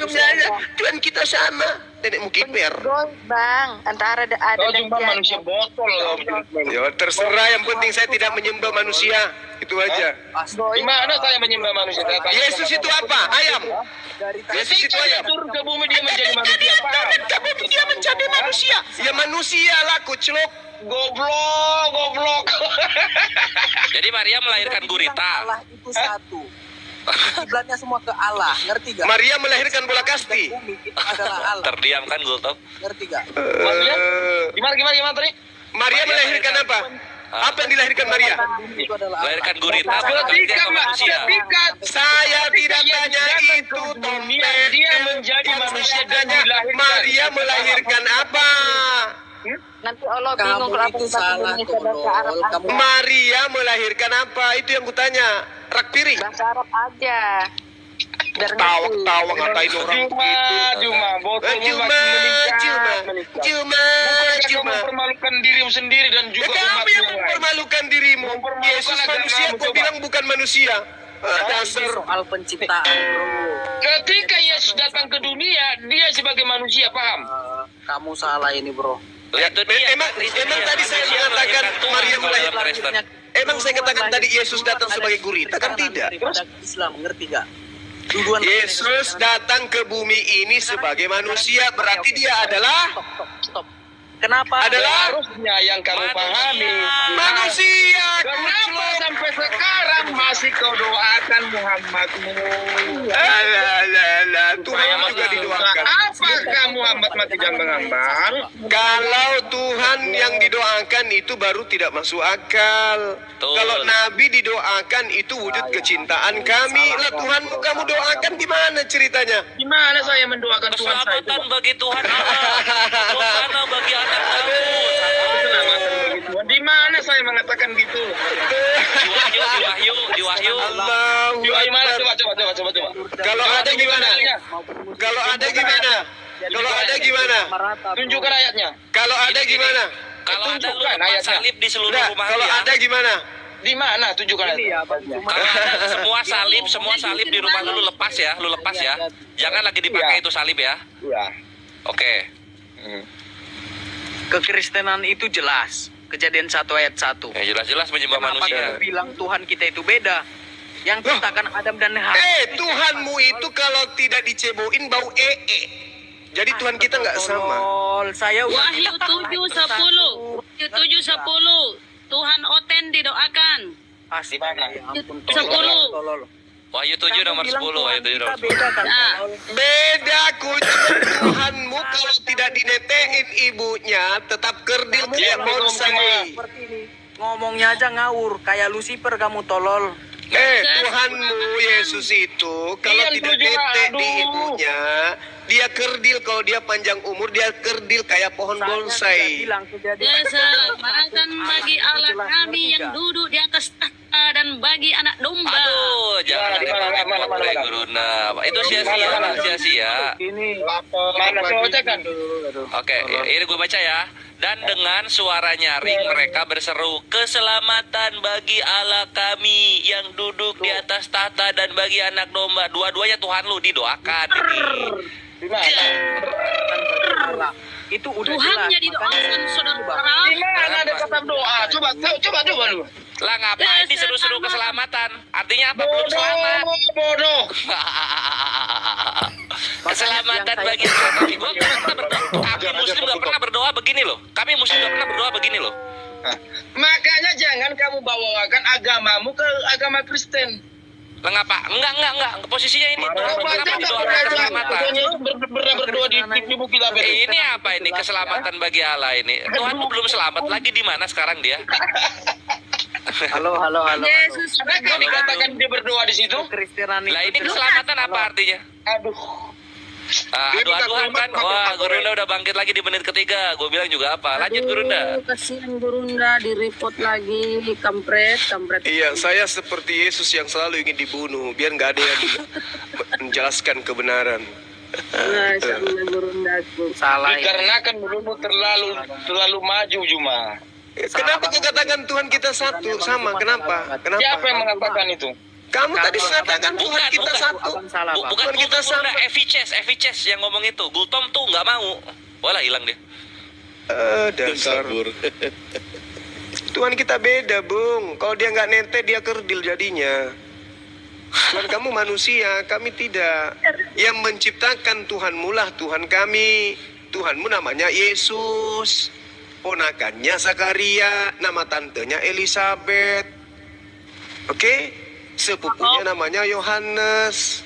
Tuhan kita sama. Nenekmu kiper. Bang, antara ada Kau dan cuma manusia botol. Ya terserah, yang penting saya tidak menyembah manusia. Itu aja. Gimana saya menyembah manusia? Yesus itu apa? Ayam. Yesus itu Ketika dia ayam. turun ke bumi dia menjadi manusia. Dia menjadi manusia. Ya manusia lah, kucluk. Goblok. Jadi Maria melahirkan gurita. Allah itu satu. Kiblatnya semua ke Allah, ngerti gak? Maria melahirkan bola kasti. Bumi itu adalah Allah, Terdiam kan Gultom? ngerti gak? Gimana tadi? Maria melahirkan apa? Apa yang dilahirkan Maria? Bumi itu adalah Allah. Melahirkan gurita bukan sama manusia. Saya tidak tanya itu, dunia dia menjadi manusia dan dilahirkan. Maria melahirkan apa? Nanti Allah bingung kalau Kamu itu aku salah, bahasa Indonesia, bahasa Arab tolol. aja. Kamu Maria melahirkan apa? Itu yang kutanya. Rak piring. Bahasa Arab aja. Biar ngerti. Tawa ngatain orang begitu. Cuma botol Cuma. Kau mempermalukan dirimu sendiri dan Ya, juga kamu umat yang yang lain. mempermalukan dirimu. Mempermalukan Yesus agamamu, manusia, kau coba. bilang bukan manusia. Dasar. soal penciptaan, bro. Ketika Yesus datang ke dunia, dia sebagai manusia, paham? Kamu salah ini, bro. Lah, itu dia. Emang Itu dia. tadi saya Manusia mengatakan melahirkan Tuhan Maria kalau melahirkan dalam Kristen. Emang saya katakan tadi Yesus datang sebagai gurita, kan tidak? Daripada Islam, ngerti gak? Tuduhan Yesus datang ke bumi ini sebagai manusia, berarti dia adalah Stop. Kenapa? adalah Harusnya yang kamu pahami. manusia. Kenapa sampai sekarang masih kau doakan Muhammadmu? Tuhan juga didoakan. Apakah Muhammad mati dan mengambang? Kalau Tuhan yang didoakan itu baru tidak masuk akal. Betul. Kalau Nabi didoakan itu wujud kecintaan kami. Lah Tuhanmu kamu doakan gimana ceritanya? Gimana saya mendoakan Tuhan saya? Keselamatan bagi Tuhan Allah. Doa bagi anak kamu. Di mana saya mengatakan gitu? Di Wahyu. Allahu Di mana? Akbar. Coba. Kalau ada gimana? Kalau ada gimana? Kalau ada gimana? Tunjukkan ayatnya. Kalau ada gimana? Kalau ada lu Tunjukkan lepas ayatnya. salib di seluruh Udah, rumah kalau dia. ada gimana? Di mana? Tunjukkan ayatnya. Kalau ada semua salib di rumah lu lepas ya. Jangan lagi dipakai itu salib ya. Iya. Oke. Kekristenan itu jelas. Kejadian 1 ayat 1. Ya jelas-jelas menyembah Kenapa manusia. kamu bilang Tuhan kita itu beda? Yang ciptakan Adam dan Hawa. Tuhanmu itu kalau tidak diceboin bau Jadi Tuhan kita nggak sama. Saya udah Wahyu 7:10. Wahyu 7:10. Tuhan Oten didoakan. Di mana? 10. Wahyu 7 nomor 10. Wahyu 7 nomor 10. Beda kan? Nah, Beda kucing Tuhanmu kalau tidak dinetein ibunya tetap kerdil kayak bonsai. Seperti ini. Ngomongnya aja ngawur, kayak Lucifer kamu tolol. Tuhanmu Yesus itu kalau tidak nete di ibunya, dia kerdil. Kalau dia panjang umur, dia kerdil kayak pohon bonsai. keselamatan bagi Allah kami yang duduk di atas tahta dan bagi anak domba. Aduh, jangan mulai Gurunda. Itu sia-sia. Ini mana coba kan? Oke, ini gue baca ya. Dan dengan suara nyaring mereka berseru, keselamatan bagi Allah kami yang duduk di atas tahta dan bagi anak domba. Dua-duanya Tuhan lu didoakan ini. Di mana? Itu udah Tuhannya jelas. didoakan saudara. Di mana ada kata doa? Coba lu. Lah ngapain diseru-seru keselamatan? Artinya apa? Belum selamat. Bodoh. Keselamatan bagi kami. Gua nggak pernah berdoa. Kami Muslim nggak pernah berdoa begini loh. Kami Muslim nggak pernah berdoa begini loh. Makanya jangan kamu bawakan agamamu ke agama Kristen. Lah ngapa? Enggak. Posisinya ini Tuhan kenapa didoakan keselamatan? Berdoa di bukit apa? Ini apa ini keselamatan bagi Allah ini? Tuhan belum selamat lagi di mana sekarang dia? Halo. Yesus Adakah dikatakan dia berdoa di situ? Kristenan Lah ini keselamatan apa artinya? Aduh. Aduh-aduhan kan? Wah, Gurunda udah bangkit lagi di menit ketiga. Gue bilang juga apa? Lanjut Gurunda. Kasihan Gurunda di-report lagi, kampret. Iya, saya seperti Yesus yang selalu ingin dibunuh, biar nggak ada yang menjelaskan kebenaran. Nah, sama Gurunda tuh. salah ya. Dikarenakan mulutmu terlalu maju Juma. Kenapa kau katakan Tuhan kita satu? Sama, kenapa? Siapa yang mengatakan itu? Kamu tadi mengatakan Tuhan kita satu. Bukan Tuhan kita Gultom, sama. Eviches yang ngomong itu. Gultom tuh nggak mau. Walah hilang dia. Dasar. Kabur. Tuhan kita beda, Bung. Kalau dia nggak nete, dia kerdil jadinya. Tuhan kamu manusia, kami tidak. Yang menciptakan Tuhanmu lah Tuhan kami. Tuhanmu namanya Yesus. Ponakannya Zakaria, nama tantenya Elizabeth. Oke? Sepupunya namanya Yohanes.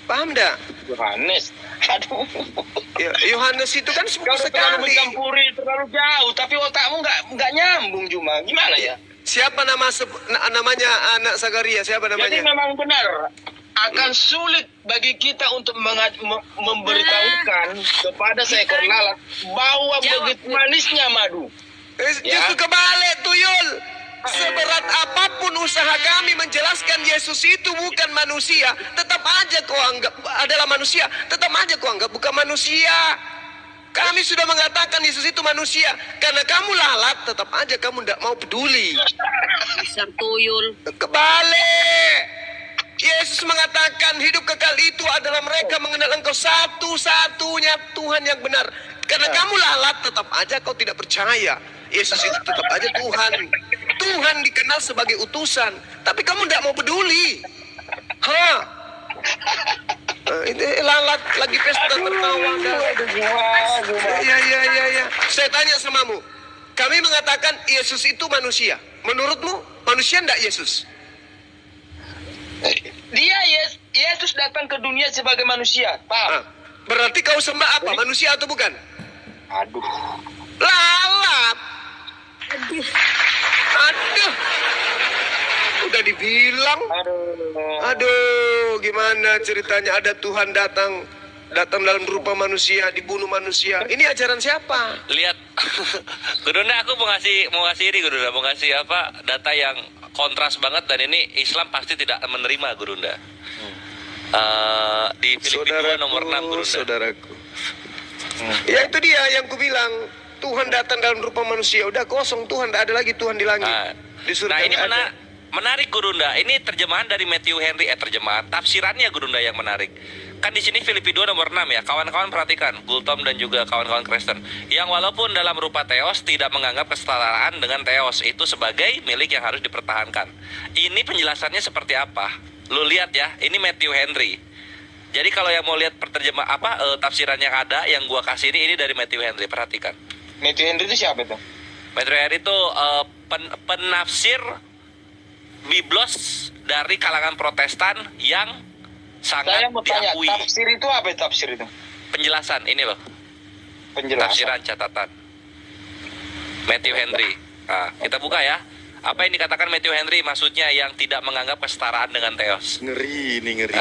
Paham dak? Yohanes. Aduh. Ya, Yohanes itu kan sepupu Kau terlalu sekali. mencampuri terlalu jauh, tapi otakmu nggak nyambung Juma. Gimana ya? Siapa namanya anak Zakaria? Siapa Jadi namanya? memang benar akan sulit bagi kita untuk memberitahukan kepada seekor lalat bahwa begitu manisnya madu. Justru kebalik, Tuyul. Seberat apapun usaha kami menjelaskan Yesus itu bukan manusia, tetap aja kau anggap adalah manusia, tetap aja kau anggap bukan manusia. Kami sudah mengatakan Yesus itu manusia. Karena kamu lalat, tetap aja kamu tidak mau peduli. Besar tuyul. Kebalik. Yesus mengatakan hidup kekal itu adalah mereka mengenal Engkau satu-satunya Tuhan yang benar. Karena kamu lalat, tetap aja kau tidak percaya. Yesus itu tetap aja Tuhan. Tuhan dikenal sebagai utusan, tapi kamu tidak mau peduli. Ini lalat lagi pesta tertawa. Ya. Saya tanya samamu. Kami mengatakan Yesus itu manusia. Menurutmu manusia enggak Yesus? Yesus datang ke dunia sebagai manusia. Paham? Berarti kau sembah apa? Manusia atau bukan? Aduh. Lalat. Aduh. Udah dibilang. Aduh, gimana ceritanya ada Tuhan datang dalam rupa manusia, dibunuh manusia. Ini ajaran siapa? Lihat, Gurunda, aku mau ngasih ini Gurunda, mau ngasih apa data yang kontras banget dan ini Islam pasti tidak menerima Gurunda. Di Filipi 2 nomor 6 Gurunda. Saudaraku. Ya itu dia yang kubilang. Tuhan datang dalam rupa manusia, udah kosong Tuhan, tidak ada lagi Tuhan di langit. Di surga Nah ini Menarik Gurunda, ini terjemahan dari Matthew Henry, terjemahan, tafsirannya Gurunda yang menarik. Kan di sini Filipi 2 nomor 6 ya, kawan-kawan perhatikan, Gultom dan juga kawan-kawan Kristen. Yang walaupun dalam rupa teos tidak menganggap kesetaraan dengan teos itu sebagai milik yang harus dipertahankan. Ini penjelasannya seperti apa? Lu lihat ya, ini Matthew Henry. Jadi kalau yang mau lihat tafsiran yang ada, yang gua kasih ini dari Matthew Henry, perhatikan. Matthew Henry itu siapa itu? Matthew Henry itu penafsir Biblos dari kalangan Protestan yang sangat Saya mau tanya, diakui. tafsir itu apa tafsir itu? Penjelasan ini loh. Penjelasan. Tafsiran catatan. Matthew Henry. Nah, kita buka ya. Apa yang dikatakan Matthew Henry maksudnya yang tidak menganggap kesetaraan dengan teos. Ngeri ini ngeri.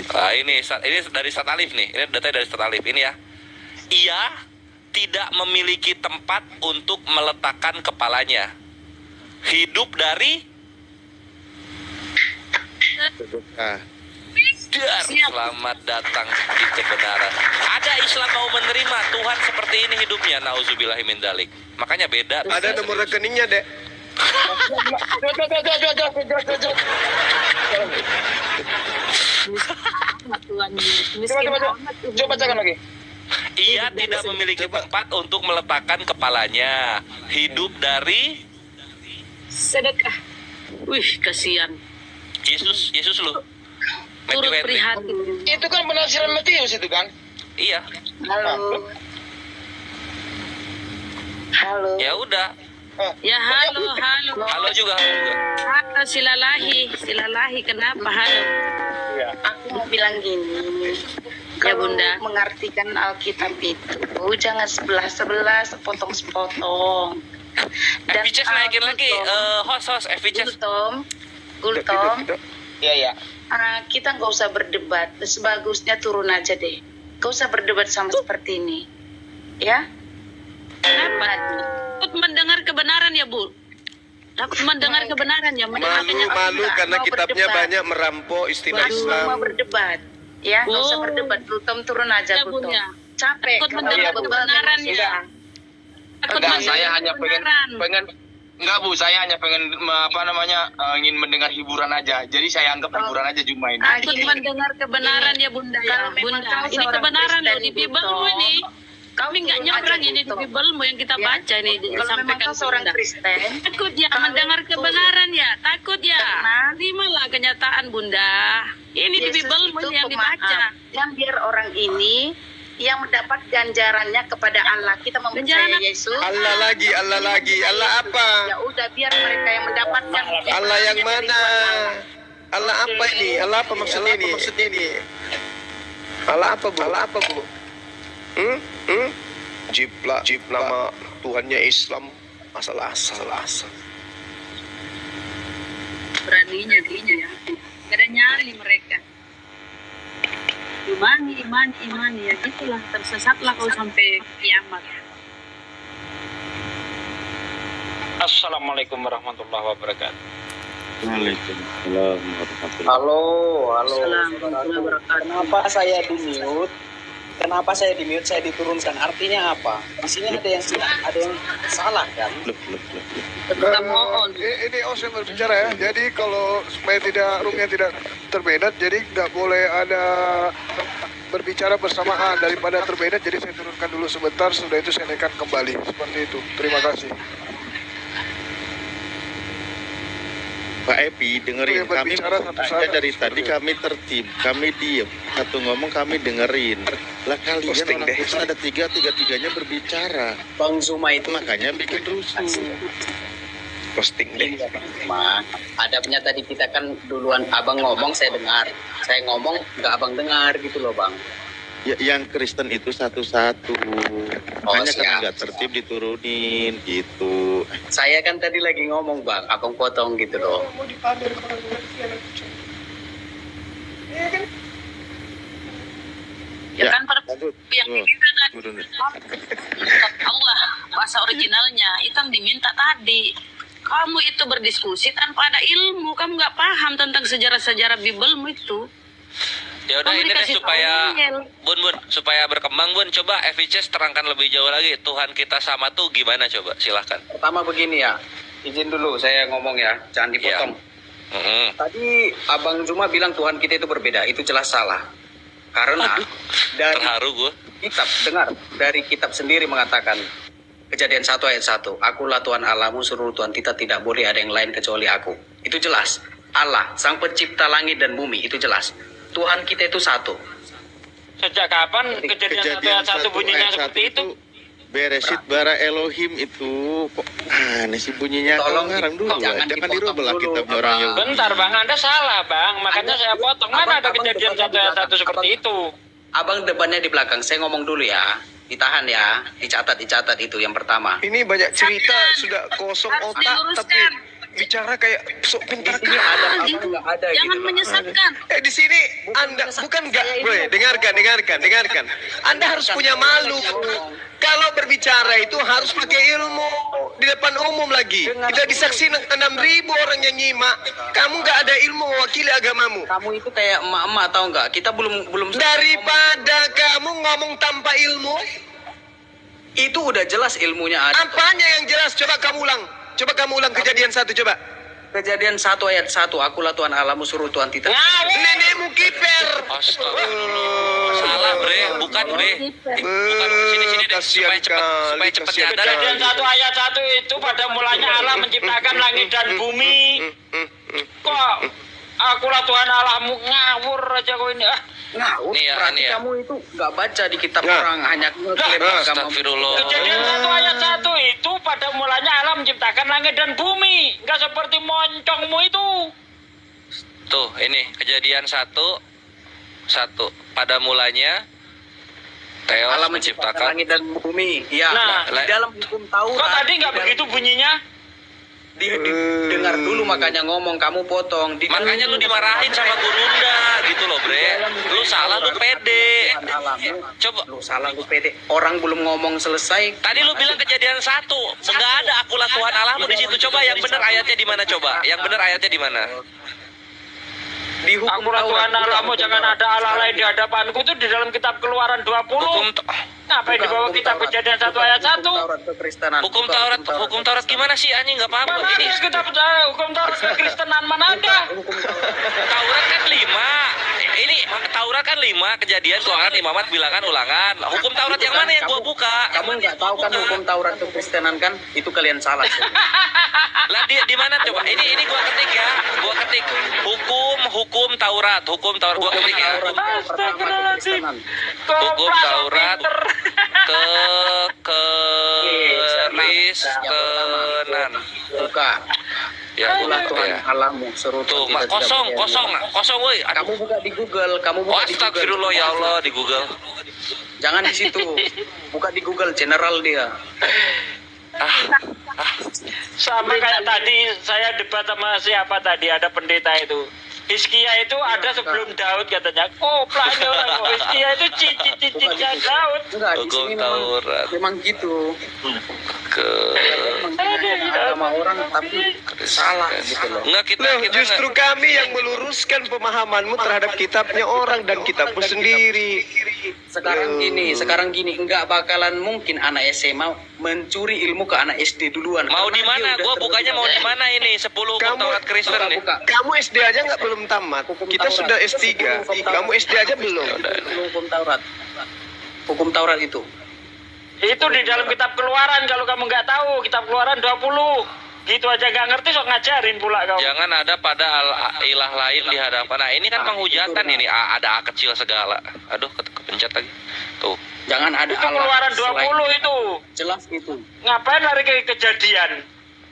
Nah, ini dari Statalif nih. Ini datanya dari Statalif ini ya. Ia tidak memiliki tempat untuk meletakkan kepalanya. Hidup dari selamat datang di kebenaran. Ada Islam mau menerima Tuhan seperti ini hidupnya, nauzubillahi min dzalik. Makanya beda. Ada nomor rekeningnya, Dek. Coba bacakan lagi. Ia tidak memiliki tempat untuk meletakkan kepalanya. Hidup dari Sedekah. Wih, kasihan. Yesus lu. Turut prihatin. Itu kan penafsiran Matius itu kan? Iya. Halo. Halo. Ya udah. Ya halo. Halo juga. Halo silalahi kenapa halo? Aku mau bilang gini. Ya Bunda, mengartikan Alkitab itu jangan sebelah sepotong-sepotong. Dan FVCS naikin lagi, host FVCS. Gultom. Iya. Kita nggak usah berdebat, sebagusnya turun aja deh. Nggak usah berdebat sama seperti ini, ya. Kenapa? Takut mendengar kebenaran ya Bu? Takut mendengar kebenaran ya? Malu karena kitabnya banyak merampok istilah Islam. Mau berdebat, ya nggak usah berdebat. Gultom turun aja Gultom. Capek. Takut mendengar kebenaran ya? Saya hanya pengen enggak Bu, saya hanya pengen ingin mendengar hiburan aja. Jadi saya anggap hiburan aja cuma ini. Takut mendengar kebenaran ya Bunda ya. Bunda, ini kebenaran loh di Bibelmu ini. Kami nggak nyebrang ini di Bibelmu yang kita baca ini disampaikan seorang Kristen. Takut ya mendengar kebenaran ya, takut ya. Terimalah kenyataan Bunda. Ini di Bibelmu yang dibaca. Yang biar orang ini yang mendapat ganjarannya kepada Allah. Kita mempercayai Yesus. Allah lagi. Allah apa? Ya udah biar mereka yang mendapatkan. Allah yang mana? Allah apa ini? Allah apa maksudnya ini? Allah apa Bu? Jiplak nama Tuhannya Islam masalah asal. Beraninya ya. Gak ada nyali mereka. Imani ya gitulah, tersesatlah kau sampai kiamat. Assalamualaikum warahmatullahi wabarakatuh. Waalaikumsalam warahmatullahi Halo. Kenapa saya di mute? Saya diturunkan. Artinya apa? Di sini ada yang salah kan? Ini saya berbicara ya. Jadi kalau supaya roomnya tidak terbeda, jadi nggak boleh ada berbicara bersamaan. Daripada terbeda, jadi saya turunkan dulu sebentar. Sudah itu saya naikkan kembali. Seperti itu. Terima kasih. Pak Epi, dengerin kami aja dari tadi kami tertib, kami diem, satu ngomong kami dengerin. Lah kalian orang Kristen ada tiga-tiganya berbicara. Bang Zuma itu makanya bikin rusuh. Posting deh. Adabnya tadi kita kan duluan abang ngomong saya dengar, saya ngomong nggak abang dengar gitu loh bang. Ya, yang Kristen itu satu-satu. Hanya karena nggak tertib diturunin gitu. Saya kan tadi lagi ngomong bang, abang potong gitu loh. Ya kan yang diminta tadi Allah bahasa originalnya itu yang diminta tadi. Kamu itu berdiskusi tanpa ada ilmu, kamu nggak paham tentang sejarah-sejarah Bibelmu itu. Ya udah ini deh supaya berkembang Bun, coba FVCS terangkan lebih jauh lagi Tuhan kita sama tuh gimana coba, silahkan. Pertama begini ya, izin dulu saya ngomong ya, jangan dipotong. Tadi Abang Zuma bilang Tuhan kita itu berbeda, itu jelas salah. Karena dari terharu gue. kitab, dengar, dari kitab sendiri mengatakan Kejadian 1 ayat 1, Akulah Tuhan Allahmu, seluruh Tuhan kita, tidak boleh ada yang lain kecuali aku. Itu jelas. Allah, sang pencipta langit dan bumi, itu jelas. Tuhan kita itu satu. Sejak kapan Kejadian 1 ayat 1 bunyinya seperti itu? Beresit bara Elohim itu kok aneh sih bunyinya. Tolong ngarang dulu. jangan Jangan dipotong dirubah dulu, kitabnya orang Yahudi. Bentar Bang, Anda salah Bang. Makanya saya potong. Mana ada Kejadian 1 ayat 1 seperti itu? Abang depannya di belakang, saya ngomong dulu ya. Ditahan ya, dicatat itu yang pertama. Ini banyak cerita sudah kosong otak tapi bicara kayak sok pintar Di sini ada apa nggak ada Jangan gitu. menyesatkan. di sini Anda bukan enggak, boleh dengarkan. Anda harus punya malu. Kalau berbicara itu harus pakai ilmu di depan umum lagi. Kita disaksikan 6.000 orang yang nyimak. Kamu nggak ada ilmu mewakili agamamu. Kamu itu kayak emak-emak tahu nggak? Kita belum Daripada kamu ngomong tanpa ilmu, itu udah jelas ilmunya ada. apanya yang jelas? Coba kamu ulang Kejadian 1 coba. Kejadian 1 ayat 1, Akulah Tuhan Allahmu, suruh Tuhan kita. Nenekmu kiper. Salah bre, bukan bre. Bukan sini deh supaya cepat nyadar. Kejadian 1 ayat 1 itu pada mulanya Allah menciptakan langit dan bumi. Kok Akulah Tuhan Allahmu, ngawur aja kau ini. Ngawur, Nih ya, berarti ini ya. kamu itu nggak baca di kitab orang, hanya ngeklaim agama. Astagfirullah. Kejadian 1 ayat 1 itu pada mulanya Allah menciptakan langit dan bumi. Nggak seperti moncongmu itu. Tuh, ini Kejadian 1 pada mulanya Theos Allah menciptakan langit dan bumi. Iya. Nah, di dalam hukum Taurat. Kok tadi nggak begitu bunyinya? Dengar dulu makanya ngomong, kamu potong. makanya lu dimarahin sama gurunda gitu loh bre. Lu salah, lu pede. Coba Lu salah, lu pede. Orang belum ngomong selesai. tadi lu bilang Kejadian 1 nggak ada Akulah Tuhan Allahmu di situ. Coba yang benar ayatnya di mana coba? Yang benar ayatnya di mana? Di hukum Akulah Tuhan Allahmu, jangan ada Allah lain di hadapanku, itu di dalam kitab Keluaran 20. Ngapain dibawa kitab Kejadian 1 ayat 1? Hukum Taurat gimana sih anjing, nggak paham Mana ini. ada kitab hukum Taurat kekristenan, mana ada? Taurat kan 5. Ini Taurat kan 5, Kejadian, Keluaran, Imamat, Bilangan, Ulangan. Hukum Taurat yang mana yang gua buka? Kamu nggak tahu kan hukum Taurat kekristenan kan? Itu kalian salah. Lah di mana coba? Ini gua ketik ya. Gua ketik hukum Taurat gua ketik ya. Astagfirullahaladzim. Hukum Taurat kekristenan. Buka. Ya, Akulah buka Tuhan ya. Allahmu, seru Tuh, kosong woi. Kamu buka di Google, Astagfirullah ya Allah di Google. Jangan di situ. Buka di Google, general dia. Sama kayak tadi saya debat sama siapa tadi, ada pendeta itu. Hizkia itu ada sebelum Daud katanya. Oh, pelanya orang. Hizkia itu cicit-cicitnya Daud. Enggak, di Hukum sini Taurat memang gitu. ke Sama orang tapi salah gitu loh. Enggak kita Justru kami yang meluruskan pemahamanmu terhadap kitabnya orang dan kitabmu sendiri. Sekarang gini, enggak bakalan mungkin anak SMA mencuri ilmu ke anak SD duluan. mau di mana? Gua bukanya mau di mana ini? 10 hukum Taurat Kristen nih. Kamu SD aja nggak belum tamat. Kita sudah S3. Kamu SD aja belum. Hukum Taurat itu. Itu di dalam kitab Keluaran, kalau kamu nggak tahu, kitab Keluaran 20. Gitu aja nggak ngerti, sok ngajarin pula kau. Jangan ada pada ilah lain di hadapan. Nah, ini kan penghujatan ini. Ada A kecil segala. Aduh, kepencet lagi. Tuh. Jangan ada Itu Keluaran 20 itu. Jelas itu. Ngapain lari ke Kejadian?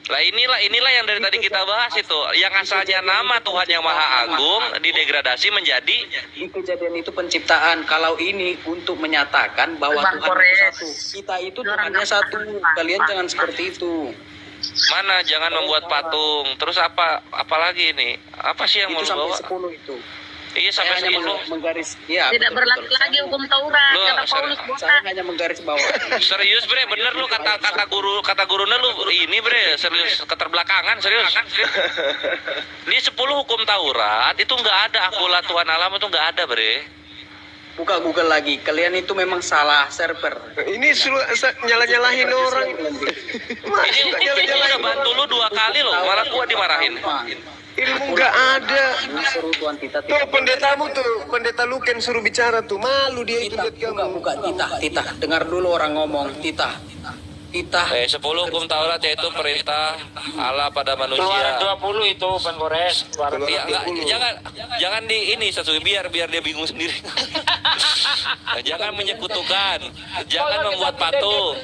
Lah inilah yang dari tadi kita bahas itu. Yang asalnya nama Tuhan yang Maha Agung didegradasi menjadi di Kejadian itu penciptaan. Kalau ini untuk menyatakan bahwa Tuhan itu satu. Kita itu Tuhannya satu. Kalian jangan seperti itu. mana jangan membuat patung. Terus apalagi ini? Apa sih yang mau itu lu bawa? Sampai 10 itu. Iya sampai 10. Menggaris, ya, Tidak berlaku lagi hukum Taurat. Lu, Kata Paulus saya hanya menggaris bawah. Serius bre, bener lu kata gurunya lu ini bre, serius keterbelakangan serius. Di 10 hukum Taurat itu nggak ada akulah Tuhan alam itu nggak ada bre. Buka Google lagi, kalian itu memang salah server. Ini nyala-nyalahin orang. Ini udah bantu lu 2 kali loh, malah gua dimarahin. Ilmu nggak ada. Suruh Tuhan Tita. Tuh pendetamu tuh, pendeta Luken suruh bicara tuh, malu dia itu lihat kamu. Buka, Tita. Dengar dulu orang ngomong, Tita. 10 hukum Taurat yaitu perintah Allah pada manusia. Keluaran 20 itu Ban Kores. Ya, jangan di ini Satsuki, biar dia bingung sendiri. Jangan menyekutukan, jangan membuat patung.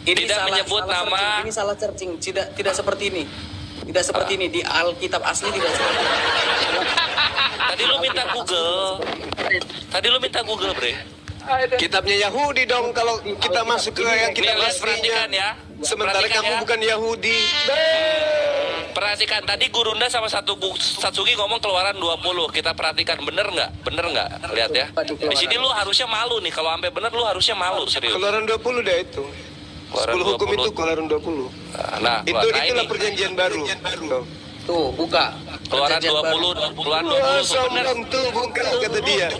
Ini tidak salah, menyebut nama. Searching. Ini salah searching. Tidak seperti ini. Tidak seperti ini di Alkitab asli tidak seperti ini. Tadi lu minta Google, Bre. Kitabnya Yahudi dong kalau kita masuk ke yang kitab perhatikan ya. Sementara kamu ya. bukan Yahudi. Perhatikan tadi Gurunda sama Satsuki ngomong Keluaran 20. Kita perhatikan bener nggak? Lihat ya. Di sini lu harusnya malu nih. Kalau sampai bener lu harusnya malu serius. Keluaran 20 deh itu. 10 hukum itu Keluaran 20. Nah, itulah perjanjian baru. Tuh, buka. Keluaran 20, Keluaran 20 bener. Tuh, buka kata dia.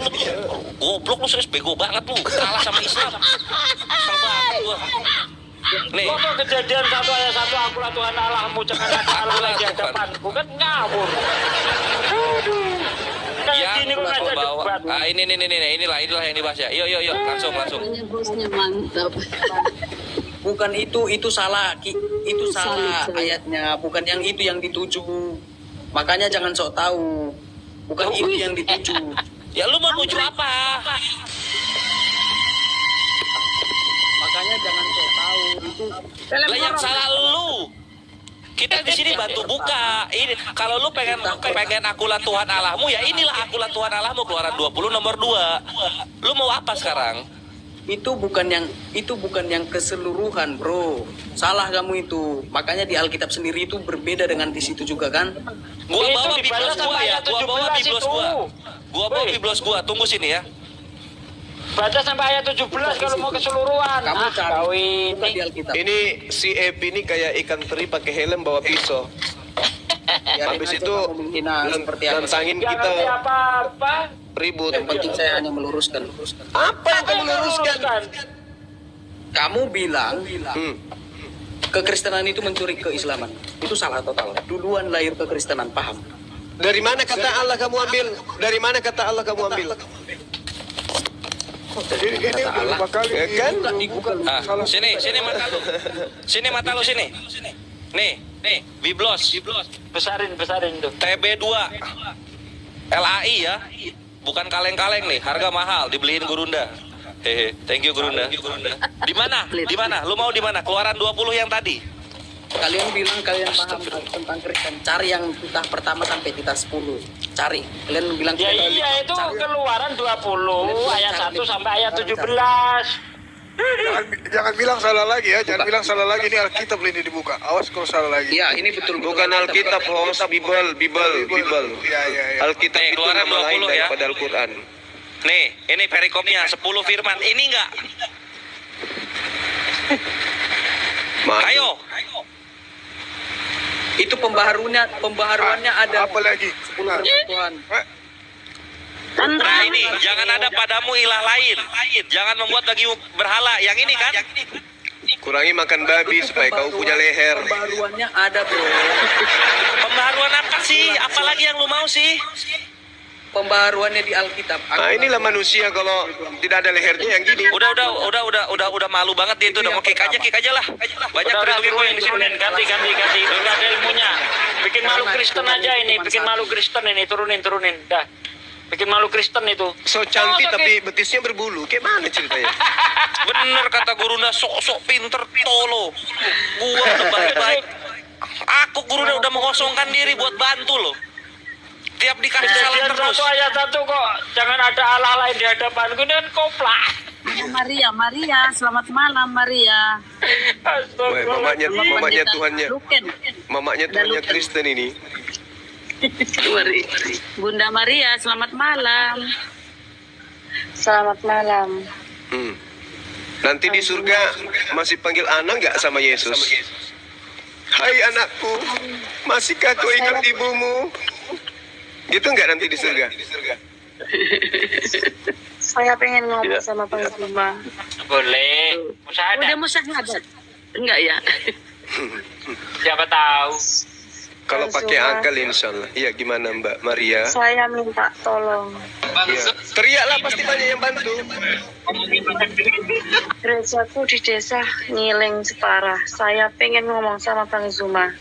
Goblok lu serius, bego banget lu. Kalah sama Islam. Kesel banget gua. Nih. Kok Kejadian 1 ayat 1 akulah Tuhan Allahmu, jangan ada Allah lagi di hadapan. Bukan ngawur. Yang bawa. Inilah yang dibahas ya. Yuk, langsung. Bosnya mantap. Bukan itu salah, itu salah ayatnya, bukan yang itu yang dituju. Makanya jangan sok tahu. Bukan itu yang dituju. Ya lu mau tuju apa? Makanya jangan sok tahu. Itu lah yang salah lu. Kita di sini bantu buka. Ini kalau lu pengen akulah Tuhan Allahmu, ya inilah akulah Tuhan Allahmu, Keluaran 20 nomor 2. Lu mau apa sekarang? Itu bukan yang keseluruhan, bro. Salah kamu itu. Makanya di Alkitab sendiri itu berbeda dengan di situ juga kan. Gua bawa biblos gua ya. Gua bawa biblos gua. Tunggu sini ya. Baca sampai ayat 17 kalau mau keseluruhan. Kamu cari di Alkitab. Ini si Epi ini kayak ikan teri pakai helm bawa pisau. Habis itu nantangin kita apa-apa. Ribut. Yang penting saya hanya meluruskan. Apa yang kamu luruskan? Kamu bilang kekristenan itu mencuri keislaman. Itu salah total. Duluan lahir kekristenan, paham? Dari mana kata Allah kamu ambil? Dari mana kata Allah kamu ambil? Ini udah 5 kali kan? Sini mata lu. Sini mata lu sini. Nih, biblos. Besarin tuh. TB2. LAI ya. Bukan kaleng-kaleng nih, harga mahal, dibeliin Gurunda. Hehe, thank you Gurunda. Di mana? Lu mau di mana? Keluaran 20 yang tadi. Kalian bilang kalian paham tentang Kristen. Cari yang titah pertama sampai titah 10. Cari. Kalian bilang ya iya itu Keluaran 20 ayat 1 sampai ayat 17. Jangan bilang salah lagi ya, jangan bilang salah lagi, ini Alkitab ini dibuka. Awas kalau salah lagi. Iya, ini betul. Bukan Alkitab, host Bible. Iya. Alkitab itu Keluaran nama lain 20 ya. daripada Al-Quran. Nih, ini perikopnya 10 firman. Ini enggak? Ayo. Itu pembaharuannya ada. Apa lagi? Tuhan. Nah ini, jangan ada padamu ilah lain. Jangan membuat bagimu berhala. Yang ini kan? Kurangi makan babi supaya kau punya leher. Pembaharuannya ada, bro. Pembaharuan apa sih? Apalagi yang lu mau sih? Pembaharuannya di Alkitab. Nah inilah manusia kalau tidak ada lehernya yang gini. Udah malu banget dia itu. Udah mau kick aja lah. Banyak Turunin yang di sini. Ganti. Udah ada ilmunya. Bikin malu Kristen aja ini. Bikin malu Kristen ini. Turunin. Dah. Bikin malu Kristen itu. So cantik tapi betisnya berbulu. Kayak mana ceritanya? Bener kata Gurunda, sok-sok pinter tolo. Gua udah baik-baik. Aku Gurunda udah mengosongkan diri buat bantu loh. Tiap dikasih salah terus. 1 ayat 1 kok. Jangan ada Allah lain di hadapanku dan koplah. Maria, selamat malam Maria. Mamanya Tuhannya. Mamanya Tuhannya Kristen ini. Bunda Maria, selamat malam. Selamat malam. Nanti di surga masih panggil anak nggak sama Yesus? Hai anakku, masihkah kau ingat ibumu? Gitu nggak nanti di surga? Saya pengen ngomong sama penghamba. Boleh. Udah musyahadat. Enggak ya? Siapa tahu. Kalau pakai akal insya Allah. Iya, gimana Mbak Maria? Saya minta tolong. Iya. Teriaklah, pasti banyak yang bantu. Gerejaku di desa ngiling separah. Saya pengen ngomong sama Bang Zuma.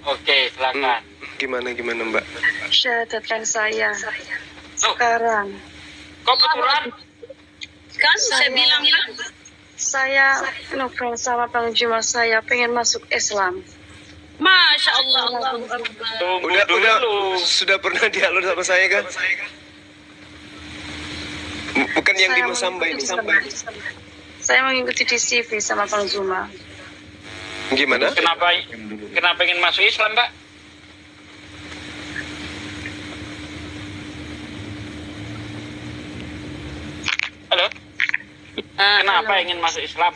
Oke, silakan. Gimana Mbak? Syahadatkan saya. Sekarang. Kok betulan? Kan saya bilang Saya ngobrol sama Bang Zuma. Saya pengen masuk Islam. Masya Allah. Allahu Akbar. Sudah pernah dialog sama saya kan? Bukan yang di Masamba ini. Saya mengikuti di CV sama Bang Zuma. Gimana? Kenapa ingin masuk Islam, Mbak? Halo? Kenapa ingin masuk Islam?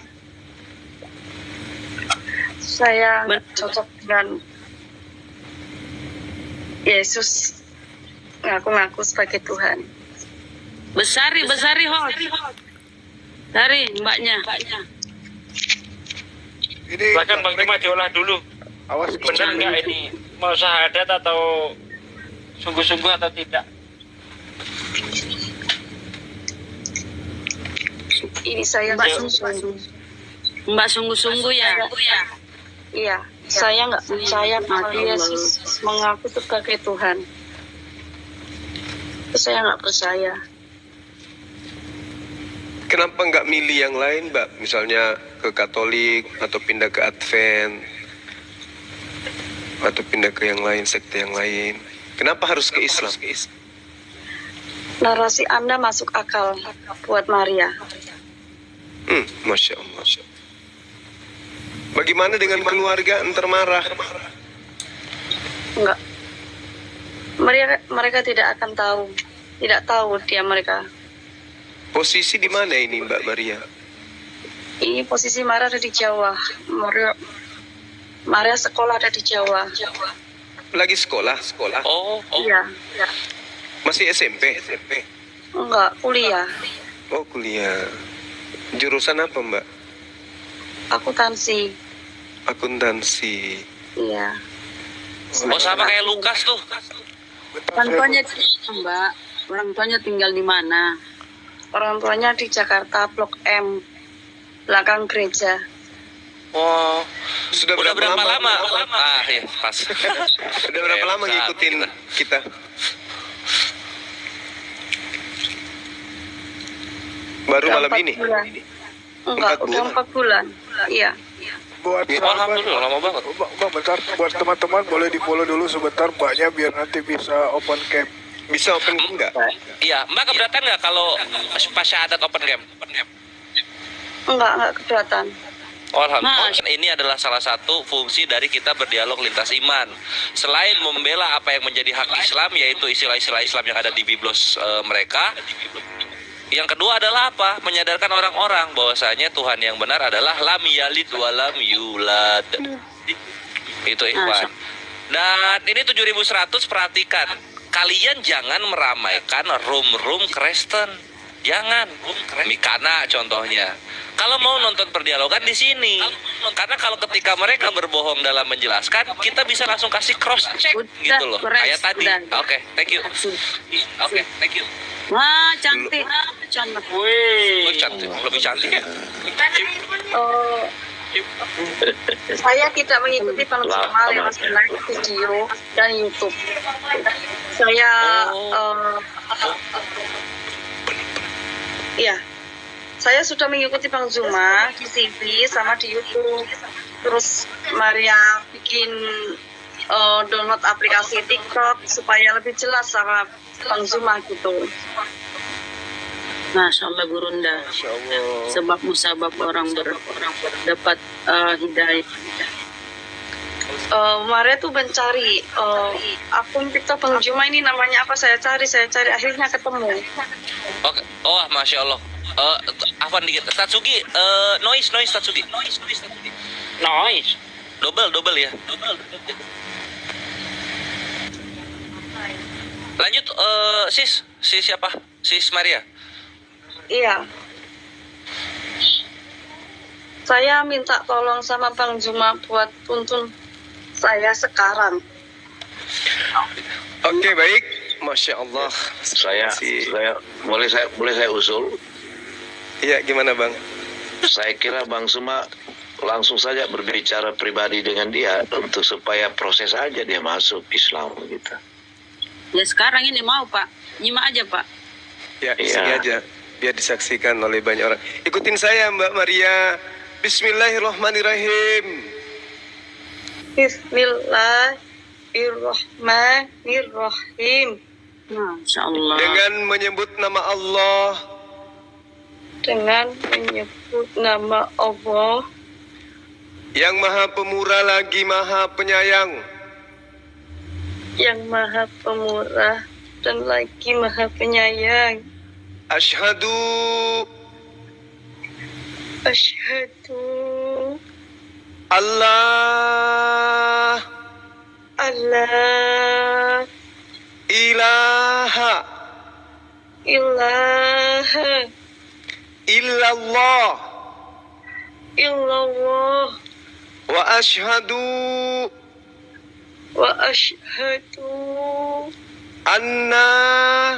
Saya cocok dengan Yesus, ngaku-ngaku sebagai Tuhan. Besari hot. Dari mbaknya. Silakan Bang Zuma diolah dulu. Awas, benar nggak ini mau syahadat atau sungguh-sungguh atau tidak? Ini saya Mbak sungguh-sungguh ya. Iya, saya nggak percaya bahwa Yesus mengaku sebagai Tuhan. Itu saya nggak percaya. Kenapa nggak milih yang lain, Mbak? Misalnya ke Katolik atau pindah ke Advent atau pindah ke yang lain, sekte yang lain. Kenapa harus ke Islam? Narasi Anda masuk akal buat Maria. Masya Allah. Bagaimana dengan keluarga? Entar marah. Enggak. Mereka tidak akan tahu. Tidak tahu mereka. Posisi di mana ini Mbak Maria? Ini posisi Maria ada di Jawa. Maria sekolah ada di Jawa. Lagi sekolah? Oh. Iya. Masih SMP? Enggak, kuliah. Oh, kuliah. Jurusan apa, Mbak? Akuntansi. Iya. Oh, sama kayak Lukas tuh. Orang tuanya Mbak. Orang tuanya tinggal di mana? Orang tuanya di Jakarta, Blok M, belakang gereja. Oh, sudah berapa lama? Ah, ya, pas. Sudah berapa lama ngikutin kita? Baru malam ini? Enggak, udah 4 bulan. Iya. Buat alhamdulillah lama banget. Bang, bentar, buat teman-teman boleh di-follow dulu sebentar Mbaknya biar nanti bisa open cam. Bisa open cam enggak? Iya, Mbak keberatan nggak kalau pas syahadat open cam? Enggak keberatan. Oh, alhamdulillah. Ini adalah salah satu fungsi dari kita berdialog lintas iman. Selain membela apa yang menjadi hak Islam, yaitu istilah-istilah Islam yang ada di biblos mereka. Yang kedua adalah apa? Menyadarkan orang-orang bahwasanya Tuhan yang benar adalah lam yalid wa lam yulad. Itu ikhwan. Dan ini 7100, perhatikan. Kalian jangan meramaikan room Kristen. Jangan. Mikana contohnya. Kalau mau nonton perdialogan di sini. Karena kalau ketika mereka berbohong dalam menjelaskan, kita bisa langsung kasih cross check gitu loh. Kayak tadi. Oke, thank you. Oke, thank you. Wah, cantik. Wih, cantik. Lebih cantik ya? Saya tidak mengikuti Zuma lewat live video dan YouTube. Saya saya sudah mengikuti Bang Zuma di TV sama di YouTube. Terus Maria bikin download aplikasi TikTok supaya lebih jelas sama Bang Zuma gitu. Masya Allah Gurunda. Sebab musabab orang dapat hidayah. Maria tuh mencari akun TikTok Bang Zuma ini namanya apa, saya cari akhirnya ketemu. Oke. Oh, Masya Allah. Afan dikit. Tatsugi, noise Tatsugi. Noise. Double ya. Lanjut, sis siapa? Sis Maria. Iya. Saya minta tolong sama Bang Zuma buat tuntun saya sekarang. Oke, baik. Masya Allah. Saya boleh saya usul? Iya, gimana Bang? Saya kira Bang Suma langsung saja berbicara pribadi dengan dia untuk supaya proses aja dia masuk Islam gitu. Ya sekarang ini mau Pak, nyimak aja Pak. Ya, sini aja biar disaksikan oleh banyak orang. Ikutin saya Mbak Maria. Bismillahirrahmanirrahim. Bismillahirrahmanirrahim. Masya Allah. Dengan menyebut nama Allah. Dengan menyebut nama Allah. Yang Maha Pemurah lagi Maha Penyayang. Yang Maha Pemurah dan lagi Maha Penyayang. Asyhadu Allah ilaha illallah wa asyhadu anna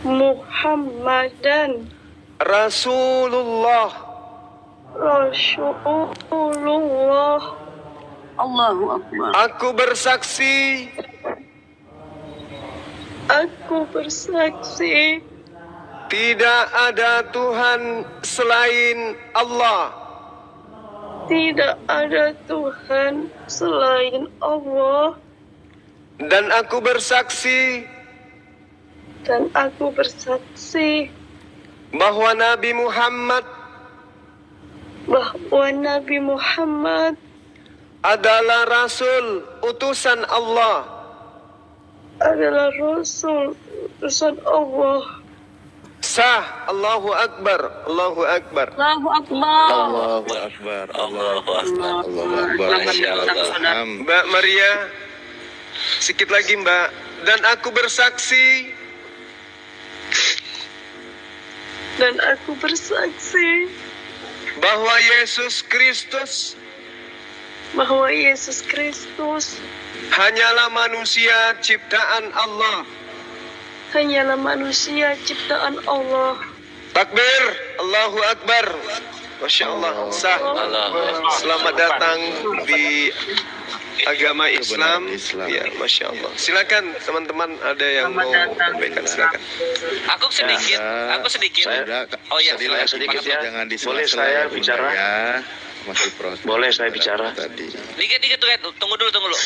Muhammadan Rasulullah. Allahu Akbar. Aku bersaksi tidak ada Tuhan selain Allah. Tidak ada Tuhan selain Allah. Dan aku bersaksi bahwa Nabi Muhammad adalah Rasul utusan Allah. Sah. Allahu Akbar. Allahu Akbar. Allahu Akbar. Allahu Akbar. Allahu Akbar. Allahu Akbar. Mbak Maria, sedikit lagi Mbak. Dan aku bersaksi bahwa Yesus Kristus hanyalah manusia ciptaan Allah. Takbir. Allahu Akbar. Masya Allah. Sah. Selamat datang di agama Islam. Ya, Masya Allah. Silakan teman-teman, ada yang mau sampaikan, silakan. Aku sedikit. Oh ya, sedikit ya. Jangan Boleh saya bicara? Masih proses. Boleh saya bicara? Tadi. Dikit, tunggu dulu.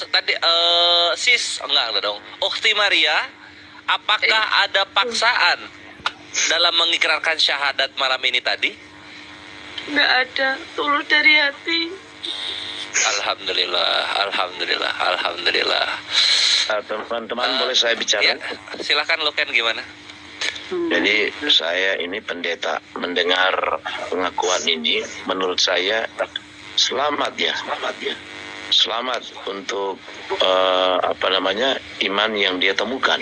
Tadi sis, enggak dong. Ukhti Maria, apakah ada paksaan dalam mengikrarkan syahadat malam ini tadi? Nggak ada, tulus dari hati. Alhamdulillah. Teman-teman, boleh saya bicara? Ya, silakan Loken, gimana? Jadi saya ini pendeta mendengar pengakuan ini, menurut saya selamat ya. Selamat untuk iman yang dia temukan.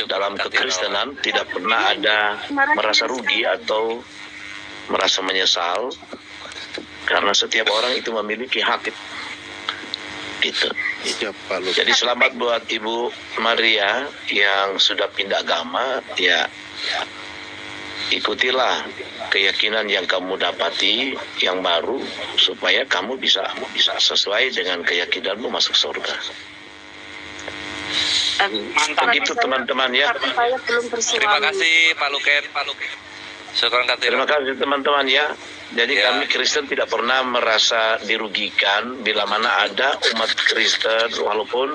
Dalam kekristenan tidak pernah ada merasa rugi atau merasa menyesal, karena setiap orang itu memiliki hak gitu. Jadi selamat buat Ibu Maria yang sudah pindah agama, ya ikutilah keyakinan yang kamu dapati yang baru supaya kamu bisa sesuai dengan keyakinanmu masuk surga. Begitu teman-teman ya. Terima kasih Pak Luken. Terima kasih teman-teman ya. Jadi kami Kristen tidak pernah merasa dirugikan bila mana ada umat Kristen, walaupun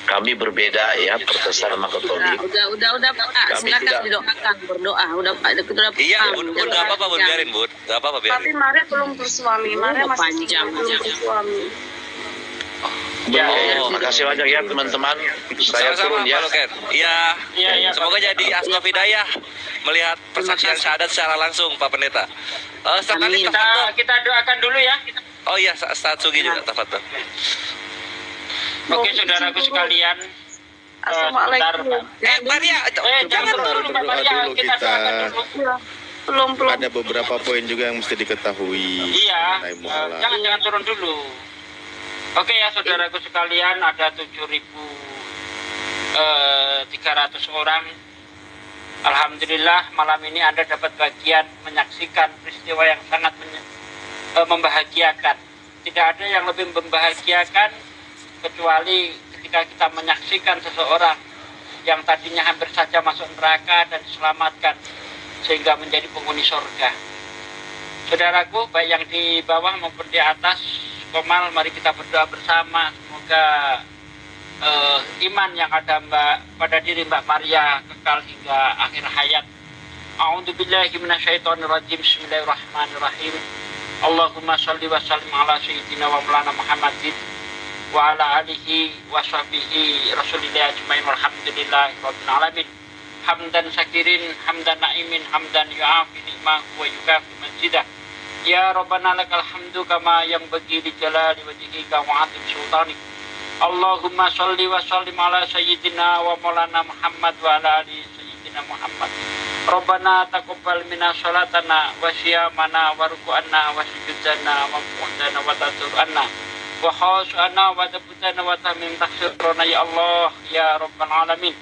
kami berbeda ya, Protestan sama Katolik. Udah Pak, silakan didoakan, berdoa. Udah Iya, udah apa-apa, biarin Bud. Enggak apa-apa, biarin. Tapi Maria belum bersuami. Maria masih belum bersuami. Terima kasih banyak ya teman-teman. Saya turun ya. Iya. Semoga jadi asbab hidayah melihat persaksian syahadat secara langsung, Pak Pendeta. Kita doakan dulu ya. Oh iya, Ustaz Sugi juga, tafadhol. Oke, saudaraku sekalian. Assalamualaikum. Maria, jangan dulu Mbak Maria, kita doakan dulu. Belum. Ada beberapa poin juga yang mesti diketahui. Iya, mengenai muamalah. jangan turun dulu. Oke ya saudaraku sekalian, ada 7.300 orang. Alhamdulillah malam ini Anda dapat bagian menyaksikan peristiwa yang sangat membahagiakan. Tidak ada yang lebih membahagiakan kecuali ketika kita menyaksikan seseorang yang tadinya hampir saja masuk neraka dan diselamatkan sehingga menjadi penghuni surga. Saudaraku, baik yang di bawah maupun di atas, Komal, mari kita berdoa bersama. Semoga iman yang ada pada diri Mbak Maria kekal hingga akhir hayat. A'udzubillahi minasyaitonirrajim. Bismillahirrahmanirrahim. Allahumma sholli wa sallim ala sayyidina wa maulana Muhammadin wa ala alihi wa sahbihi rasulillah ajmain walhamdulillahi rabbil alamin. Hamdan syakirin, hamdan na'imin, hamdan yu'afi ni'mah wa yukafi majidah. Ya Rabbana lakal hamdu kama yang bagi di jalali wajhika wa atim sultanik. Allahumma sholli wa sallim ala sayyidina wa maulana Muhammad wa ala ali sayyidina Muhammad. Rabbana taqabbal minna sholatana wa siyamana wa ruku'ana wa sujudana wa mu'udana wa taturana wa khawsu'ana wa tabutana wa tamim taksirona ya Allah ya Rabbal alamin.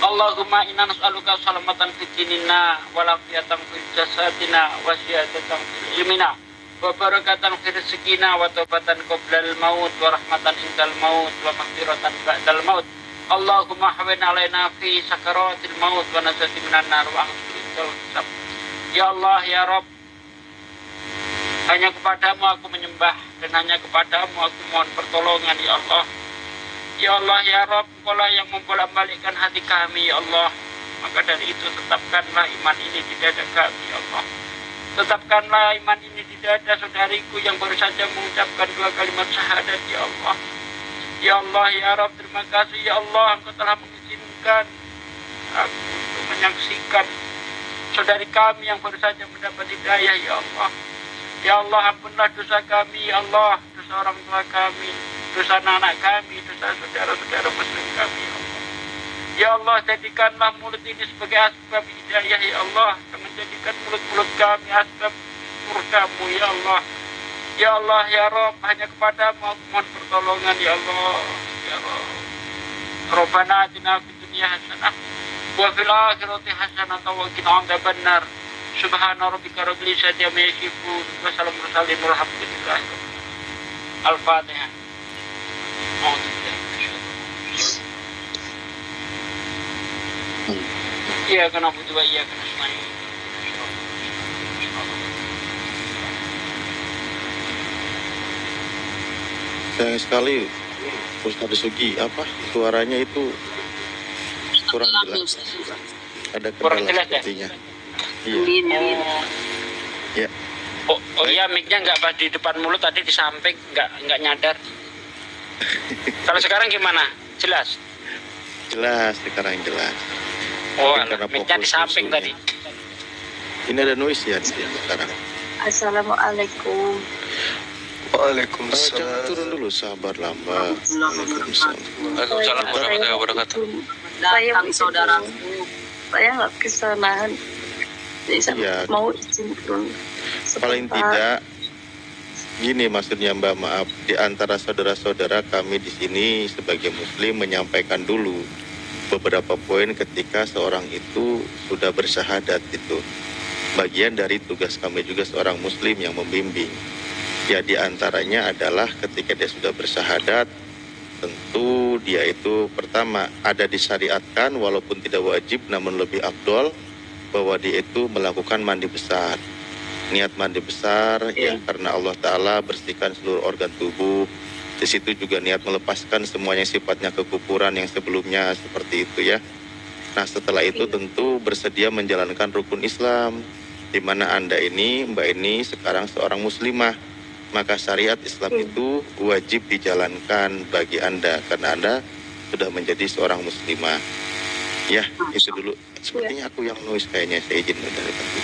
Allahumma inna nas'aluka salamatan fi dinina wa lafiyatan fi jasadina wa siyadatan fi ilmina wa barakatan fi rizqina wa taubatan qoblal maut wa rahmatan indal maut wa maghfiratan ba'dal maut. Allahumma hawin alaina fi sakaratil maut wa najati minan nar wa angsulitul hisab. Ya Allah ya Rabb, hanya kepadamu aku menyembah dan hanya kepadamu aku mohon pertolongan ya Allah. Ya Allah ya Rabb, Engkaulah yang membolak-balikkan hati kami ya Allah. Maka dari itu tetapkanlah iman ini di dada kami ya Allah. Tetapkanlah iman ini di dada saudariku yang baru saja mengucapkan 2 kalimat syahadat ya Allah. Ya Allah ya Rabb, terima kasih ya Allah, Engkau telah mengizinkan aku untuk menyaksikan saudari kami yang baru saja mendapat hidayah ya Allah. Ya Allah, ampunlah dosa kami ya Allah, dosa orang tua kami, dosa anak kami, dosa saudara-saudara muslim kami ya Allah. Ya Allah, jadikanlah mulut ini sebagai asbab hidayah ya Allah, dan menjadikan mulut-mulut kami asbab murkamu ya Allah. Ya Allah ya Rabb, hanya kepadamu aku mohon pertolongan ya Allah ya Rabb. Rabbana atina fid dunya hasanah wa fil akhirati hasanah wa qina adzabannar. Subhana rabbika rabbil izzati amma yasifun wa salamun mursalin walhamdulillah. Al-Fatihah. Iyyaka na'budu wa iyyaka nasta'in. Sayang sekali Ustaz Sugi, suaranya itu kurang jelas. Ada kendala sepertinya. Iya. Ya. Oh iya, mic-nya nggak pas di depan mulut, tadi di samping, nggak nyadar. Kalau sekarang gimana? Jelas? Jelas, sekarang jelas. Oh, mic-nya di samping tadi. Ini ada noise ya sekarang. Assalamualaikum. Waalaikumsalam. Jangan turun dulu, sabar lambat. Waalaikumsalam warahmatullahi wabarakatuh. Datang saudaraku. Saya nggak bisa nahan. Ya. Mau izin turun. Paling tidak gini maksudnya Mbak, maaf, di antara saudara-saudara kami di sini sebagai muslim menyampaikan dulu beberapa poin ketika seorang itu sudah bersyahadat. Itu bagian dari tugas kami juga seorang muslim yang membimbing. Ya, di antaranya adalah ketika dia sudah bersyahadat, tentu dia itu pertama ada disyariatkan walaupun tidak wajib namun lebih afdol bahwa dia itu melakukan mandi besar. Niat mandi besar ya karena Allah Ta'ala bersihkan seluruh organ tubuh. Di situ juga niat melepaskan semuanya sifatnya kekufuran yang sebelumnya seperti itu ya. Nah setelah itu tentu bersedia menjalankan rukun Islam, di mana Anda ini, Mbak ini sekarang seorang muslimah. Maka syariat Islam itu wajib dijalankan bagi Anda karena Anda sudah menjadi seorang muslimah. Ya, itu dulu. Sepertinya aku yang noise kayaknya, saya izin dari tadi.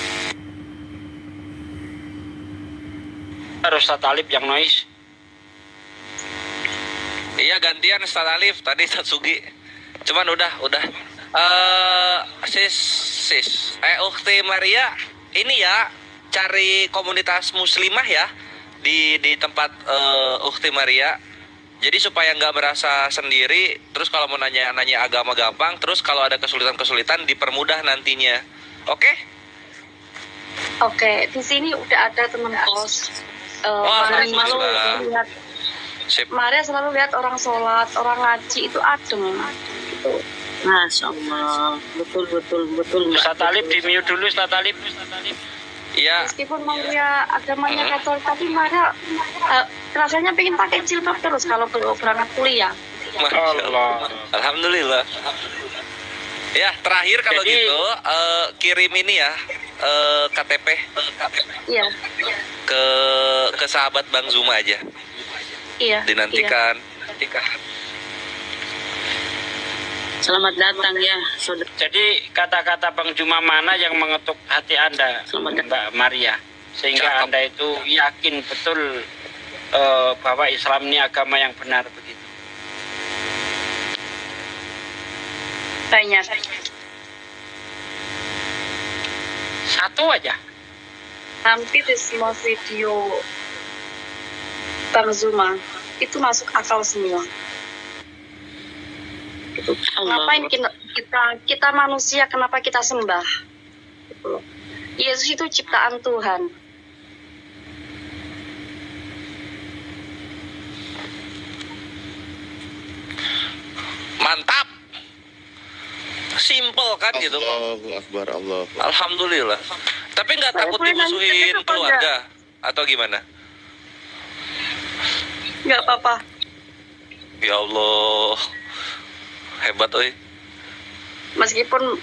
Ustaz Alif yang noise. Iya, gantian Ustaz Alif, tadi Ustaz Sugi. Cuman udah Ukti Maria, ini ya cari komunitas muslimah ya di tempat Ukti Maria. Jadi supaya nggak merasa sendiri, terus kalau mau nanya agama gampang, terus kalau ada kesulitan-kesulitan dipermudah nantinya. Oke? Oke, di sini udah ada teman kos. Maria selalu lihat orang sholat, orang ngaji itu adem. Gitu. Masya Allah, betul. Ustaz Talib di mute dulu, Ustaz Talib. Iya. Meskipun Maria agamanya Katolik, tapi Maria rasanya pengen pakai jilbab terus kalau berangkat kuliah. Allah. Alhamdulillah. Ya, terakhir kalau gitu kirim ini ya KTP. Iya. Ke sahabat Bang Zuma aja. Iya. Dinantikan. Selamat datang ya, saudara. Jadi kata-kata Bang Zuma mana yang mengetuk hati Anda, Mbak Maria, sehingga Anda itu yakin betul bahwa Islam ini agama yang benar begitu? Banyak. Satu aja. Hampir di semua video Bang Zuma itu masuk akal semua. Gitu. Ngapain kita manusia, kenapa kita sembah? Gitu. Yesus itu ciptaan Tuhan. Mantap. Simple kan gitu. Allahu Akbar, Allah. Alhamdulillah. Tapi nggak takut dimusuhin keluarga atau gimana? Nggak apa-apa. Ya Allah. Hebat oi. Meskipun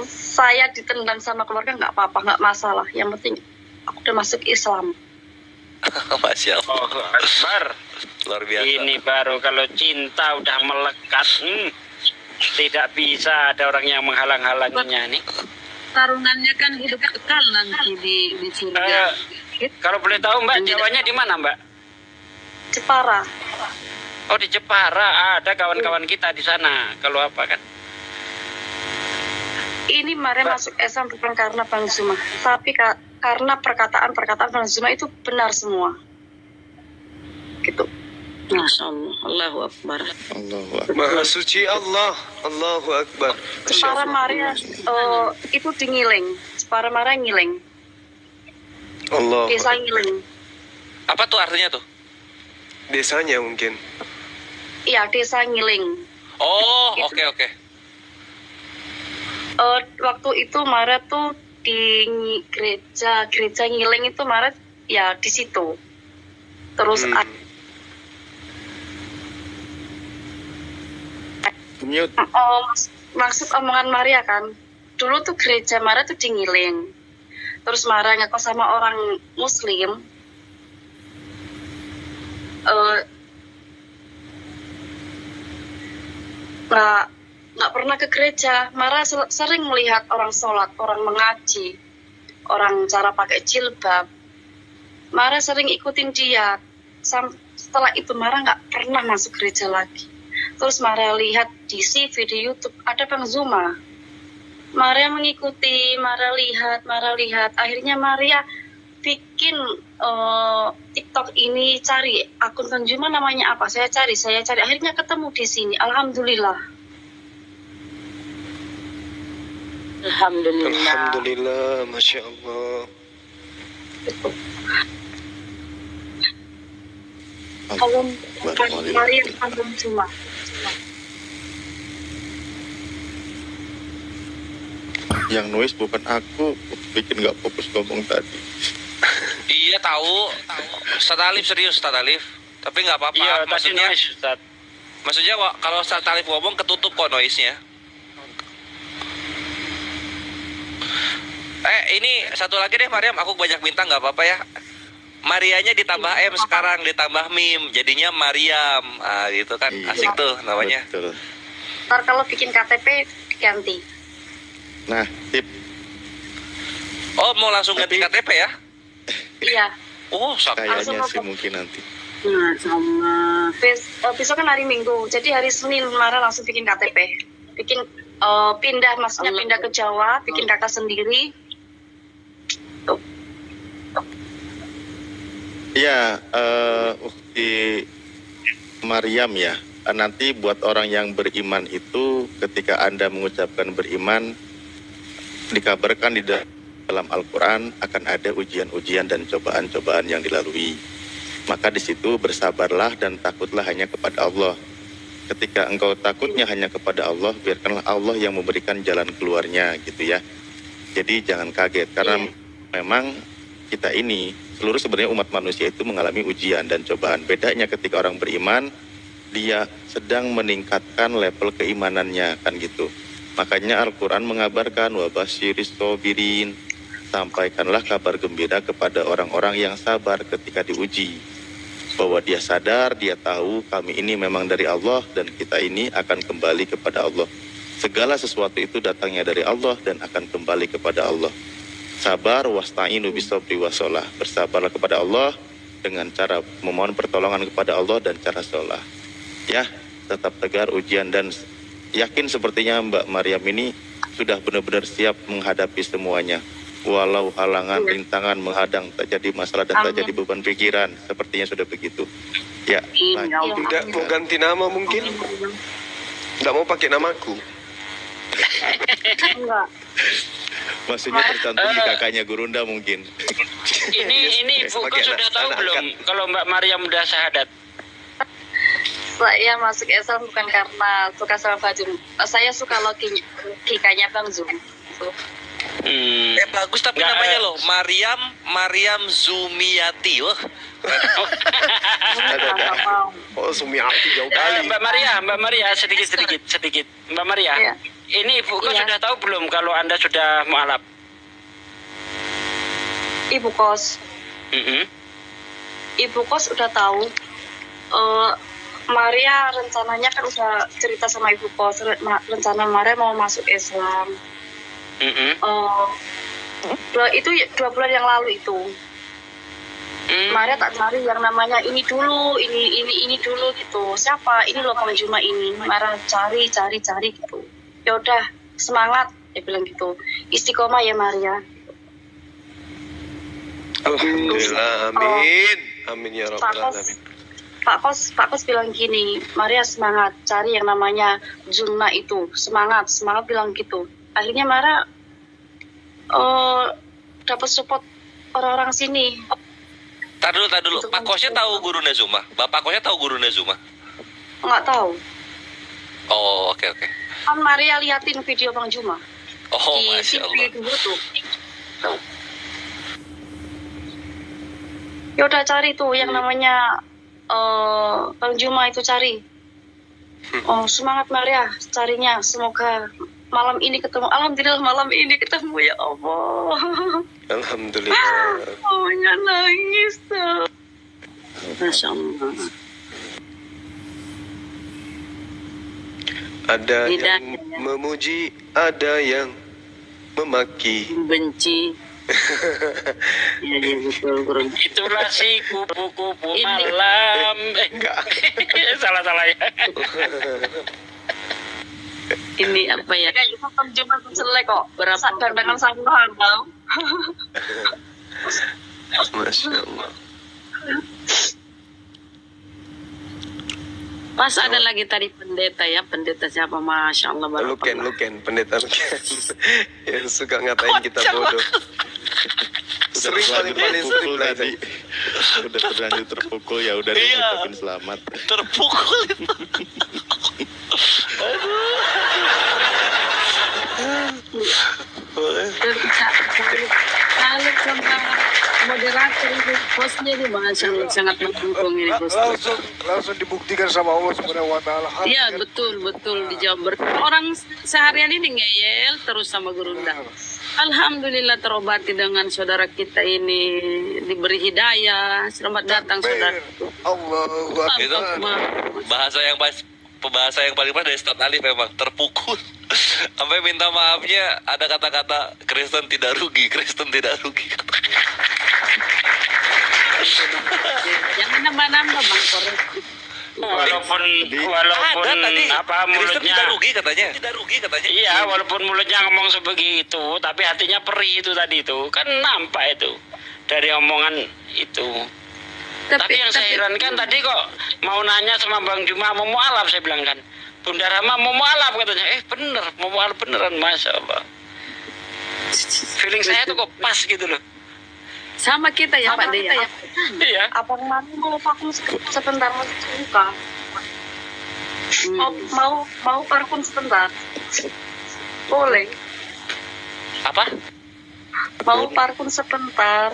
saya ditendang sama keluarga nggak apa-apa, nggak masalah. Yang penting aku udah masuk Islam. Masya Allah. Oh, Akbar. Luar biasa. Ini baru kalau cinta udah melekat. Tidak bisa ada orang yang menghalang-halanginya nih. Tarungannya kan hidup kekal nanti di surga. Kalau boleh tahu Mbak, Jawanya di mana Mbak? Jepara. Oh, di Jepara. Ada kawan-kawan kita di sana. Kalau apa kan? Ini Maria masuk Islam bukan karena Bang Zuma, tapi karena perkataan-perkataan Bang Zuma itu benar semua. Gitu. Masya Allah, Allahu Akbar. Maha suci Allah, Allahu Akbar. Jepara Maria itu di Ngiling. Jepara Maria Ngiling. Allah. Desa Ngiling. Apa tuh artinya tuh? Desanya mungkin. Iya, desa Ngiling. Oh, oke. Waktu itu Maria tuh di gereja Ngiling itu Maria ya di situ. Terus maksud omongan Maria kan, dulu tuh gereja Maria tuh di Ngiling. Terus Maria ngekos sama orang Muslim. Nggak pernah ke gereja. Maria sering melihat orang sholat, orang mengaji, orang cara pakai jilbab. Maria sering ikutin dia. Setelah itu Maria nggak pernah masuk gereja lagi. Terus Maria lihat di CV, di YouTube, ada Bang Zuma. Maria mengikuti, Maria lihat. Akhirnya Maria bikin TikTok ini, cari akun Bang Zuma namanya apa. Saya cari. Akhirnya ketemu di sini. Alhamdulillah. Alhamdulillah, Masya Allah. Maria Bang Zuma. Yang noise bukan aku, bikin nggak fokus ngomong tadi. Iya tahu. Ustaz Alif serius, Ustaz Alif. Tapi nggak apa-apa. Iya, maksudnya, noise, Ustaz. Maksudnya kalau Ustaz Alif ngomong ketutup kok noise-nya. Ini satu lagi deh Mariam, aku banyak minta nggak apa-apa ya. Marianya ditambah M sekarang, ditambah Mim, jadinya Mariam. Ah, gitu kan, asik tuh namanya. Betul. Ntar kalau bikin KTP diganti. Nah, tip. Oh, mau langsung ganti KTP ya? Iya. Oh, kayaknya sih mungkin nanti. Nah, sama besok kan hari Minggu, jadi hari Senin Maria langsung bikin KTP. bikin pindah, maksudnya pindah ke Jawa, bikin kakak sendiri. Tuh. Ya, Ukti Maryam ya. Nanti buat orang yang beriman itu ketika Anda mengucapkan beriman, dikabarkan di dalam Al-Quran akan ada ujian-ujian dan cobaan-cobaan yang dilalui. Maka di situ bersabarlah dan takutlah hanya kepada Allah. Ketika engkau takutnya hanya kepada Allah, biarkanlah Allah yang memberikan jalan keluarnya gitu ya. Jadi jangan kaget karena memang kita ini seluruh sebenarnya umat manusia itu mengalami ujian dan cobaan. Bedanya ketika orang beriman, dia sedang meningkatkan level keimanannya kan gitu. Makanya Al-Quran mengabarkan wabasyiris sobirin, sampaikanlah kabar gembira kepada orang-orang yang sabar ketika diuji, bahwa dia sadar, dia tahu kami ini memang dari Allah dan kita ini akan kembali kepada Allah. Segala sesuatu itu datangnya dari Allah dan akan kembali kepada Allah. Sabar, wasta'inu bisabri wasolah, bersabarlah kepada Allah dengan cara memohon pertolongan kepada Allah dan cara sholah. Ya, tetap tegar ujian dan yakin sepertinya Mbak Maryam ini sudah benar-benar siap menghadapi semuanya. Walau halangan, rintangan menghadang, tak jadi masalah dan tak jadi beban pikiran, sepertinya sudah begitu. Ya, tidak mau ganti nama mungkin? Tidak mau pakai namaku? Maksudnya tercantum di kakaknya Gurunda mungkin. Ini Ibuku sudah tahu belum kalau Mbak Maryam udah syahadat? Saya masuk Islam bukan karena suka sama Bang Zum. Saya suka logikanya Bang Zum. Bagus tapi namanya loh Maryam Zumiati. Wah. Oh, Zumiati jauh kali. Mbak Maria sedikit. Mbak Maria, ini Ibuku sudah tahu belum kalau Anda sudah mualaf? Ibu kos. Ibu kos udah tahu. Maria rencananya kan udah cerita sama ibu kos, rencana Maria mau masuk Islam. Itu 2 bulan yang lalu itu. Maria tak cari yang namanya ini dulu, ini dulu gitu. Siapa? Ini loh Bang Juma ini. Maria cari gitu. Ya udah, semangat, dia bilang gitu. Istiqomah ya Maria. Alhamdulillah, amin. Amin ya rabbal alamin. Pak Kos bilang gini, Maria semangat, cari yang namanya Jumna itu, semangat bilang gitu. Akhirnya Maria dapat support orang-orang sini. Tar dulu. Pak Kosnya tahu Guru Nazuma? Bapak Kosnya tahu Guru Nazuma? Nggak tahu. Oh, oke. Kan Maria liatin video Bang Juma. Oh, di Masya TV Allah. dulu tuh. Ya udah cari tuh yang namanya Bang Juma itu cari. Semangat Maria carinya, semoga malam ini ketemu. Alhamdulillah malam ini ketemu ya Allah. Alhamdulillah. Maunya nangis tuh. Masya Allah. Ada yang memuji, ada yang memaki, benci. Iya betul. Itulah si kupu-kupu malam. Enggak. Salah ya. Ini apa ya? Bang Juma jelek kok. Sadar dengan sang Tuhan tau. Masya Allah. Pas ada lagi tadi pendeta siapa? Masya Allah. Luken, pendeta Luken. Yang suka ngatain kita bodoh. Sering paling sering tadi. Udah terlanjur terpukul ya udah ucapin selamat. Terpukul itu. Kalau sama moderator itu hostnya di Masya Allah sangat mendukung ini hostnya. Langsung dibuktikan sama Allah Subhanahu wa taala. Iya betul dijawab. Orang seharian ini ngeyel terus sama Gurunda. Alhamdulillah terobati dengan saudara kita ini, diberi hidayah. Selamat datang saudara. Allahu Akbar. Bahasa yang paling pas dari Ustaz Ali memang terpukul. Sampai minta maafnya ada kata-kata Kristen tidak rugi. Jangan nambah-nambah Bang, koreksi. Walaupun ada tadi apa Kristen mulutnya tidak rugi katanya. Iya, walaupun mulutnya ngomong sebegitu, tapi hatinya perih itu tadi itu. Kan nampak itu dari omongan itu. Tapi yang saya herankan tadi kok mau nanya sama Bang Juma mau mualaf, saya bilang kan. Bunda Rama mau mualaf katanya. Bener, mau mualaf beneran, Masya Allah. Feeling saya tuh kok pas gitu loh. Sama kita ya Pak Dea. Iya. Abang Mami mau vakum sebentar mau buka. Mau parfum sebentar. Boleh. Apa? Mau parfum sebentar.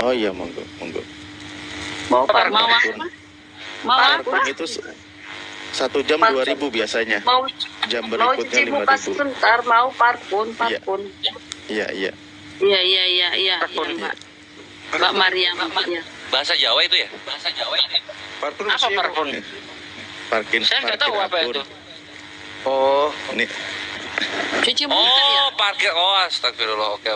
Oh iya, monggo. Mau parfum. Mau Parfum itu 1 jam 2.000 biasanya. Jam mau berikutnya cuci muka 5.000. sebentar, mau parfum. Iya. Iya, Mbak Maria, Bahasa Jawa itu ya? Parfum Apa parfum? Saya nggak tahu apa itu. Oh, ini. Cuci muka ya? Parkir. Oh, astagfirullah. Oke.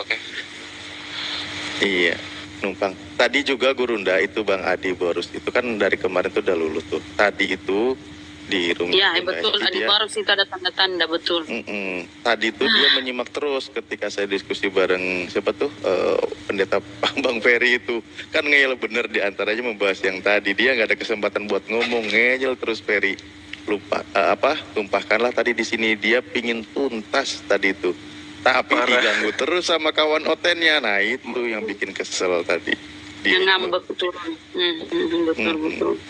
Iya, numpang. Tadi juga Gurunda itu Bang Adi Borus itu kan dari kemarin tuh udah lulus tuh. Tadi itu di rumah. Iya, betul. Adi Borus itu ada tanda-tanda, betul. Tadi tuh dia menyimak terus ketika saya diskusi bareng siapa tuh pendeta Bang Ferry itu kan ngeyel bener diantaranya membahas yang tadi dia nggak ada kesempatan buat ngomong, ngeyel terus Ferry lupa tumpahkanlah tadi di sini dia pingin tuntas tadi itu. Tapi diganggu terus sama kawan otennya. Nah itu yang bikin kesel tadi. Yang ngambek betul. Betul.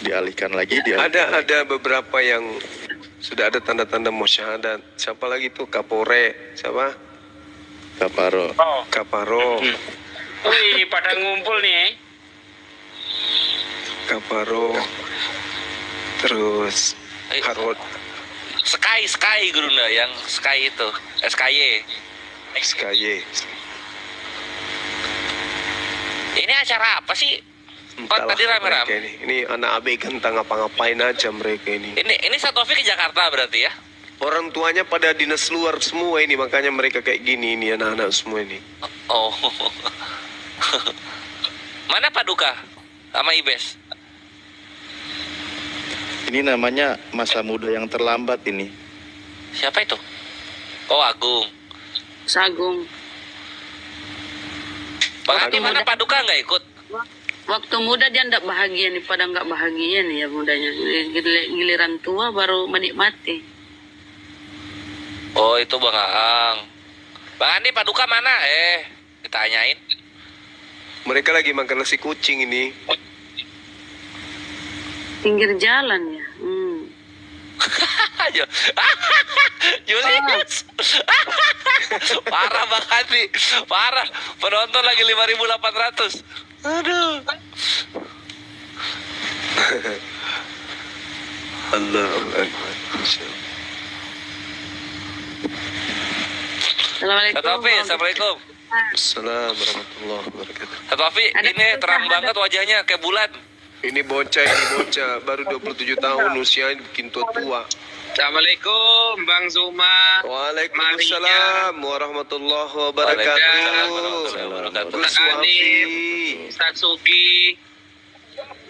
Dialihkan lagi. Ada beberapa yang sudah ada tanda-tanda musyahadat. Siapa lagi tuh? Kapore. Siapa? Kaparo. Wih, pada ngumpul nih. Kaparo. Terus Harod. Sky Gurunda yang Sky itu. SKY. Ini acara apa sih? Kok tadi rame-rame? Ini anak AB gentang ngapa-ngapain aja mereka ini. Ini Satofi ke Jakarta berarti ya? Orang tuanya pada dinas luar semua ini, makanya mereka kayak gini ini anak-anak semua ini. Oh. Mana Paduka sama Ibes? Ini namanya masa muda yang terlambat ini. Siapa itu? Oh, Agung. Sagung. Bang Adi mana Paduka nggak ikut? Waktu muda dia ndak bahagia nih, pada nggak bahagia nih ya mudanya. Giliran tua baru menikmati. Oh itu Bang Aang. Bang Andi Paduka mana? Ditanyain. Mereka lagi makan nasi kucing ini. Pinggir jalan ya. Julius. Parah Bang Andi. Parah. Penonton lagi 5.800. Aduh. Allah. Assalamualaikum. Assalamualaikum warahmatullahi wabarakatuh. Tapi ini terang banget wajahnya kayak bulan. Ini bocah baru 27 tahun usia bikin tua. Assalamualaikum Bang Zuma. Waalaikumsalam warahmatullahi wabarakatuh. Ustaz Hanif, Ustaz Sugi,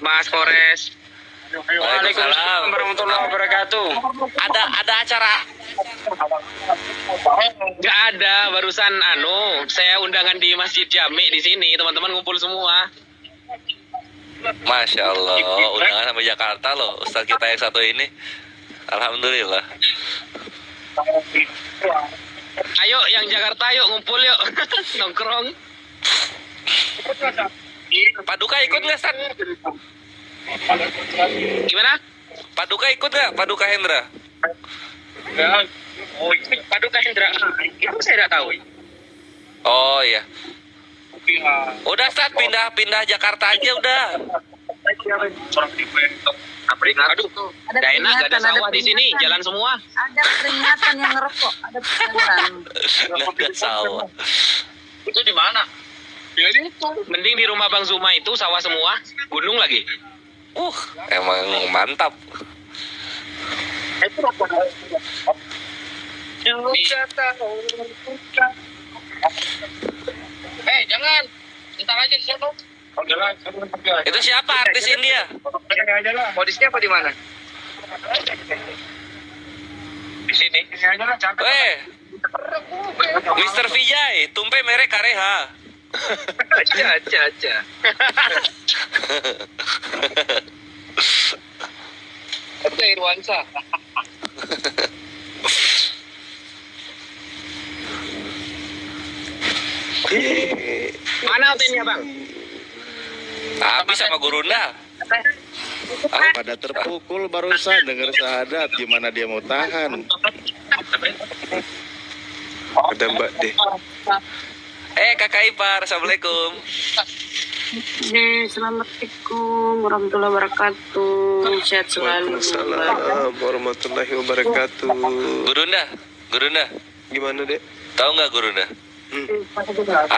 Mas Kores. Waalaikumsalam warahmatullahi wabarakatuh. Ada acara? Nggak ada, barusan saya undangan di Masjid Jami di sini, teman-teman ngumpul semua. Masya Allah, undangan sampai Jakarta loh, Ustaz kita yang satu ini. Alhamdulillah. Ayo yang Jakarta yuk ngumpul yuk. Nongkrong. Paduka ikut nggak, Stan? Gimana? Paduka ikut nggak? Paduka Hendra? Oh, Paduka Hendra. Itu saya tidak tahu. Oh iya. Udah Stan, pindah Jakarta aja udah. Aduh, gak enak, gak ada sawah di sini, jalan semua. Ada peringatan yang ngerokok, ada peringatan. Nggak ada sawah. Itu di mana? Ya itu. Mending di rumah Bang Zuma itu sawah semua, gunung lagi. Emang mantap. Jangan. Ntar aja di sana. Itu siapa artis India? Modisnya apa di mana? Di sini. Weh, Mr. Vijay, tumpe mere kareha. Aja. Oke, Irwansa. Mana hotelnya, Bang? Habis sama Gurunda. Pada terpukul barusan dengar syahadat, gimana dia mau tahan? Ada Mbak deh. Kakak ipar, assalamualaikum. Assalamualaikum warahmatullahi wabarakatuh. Sehat selalu. Waalaikumsalam warahmatullahi wabarakatuh. Gurunda. Gimana dek? Tahu nggak Gurunda?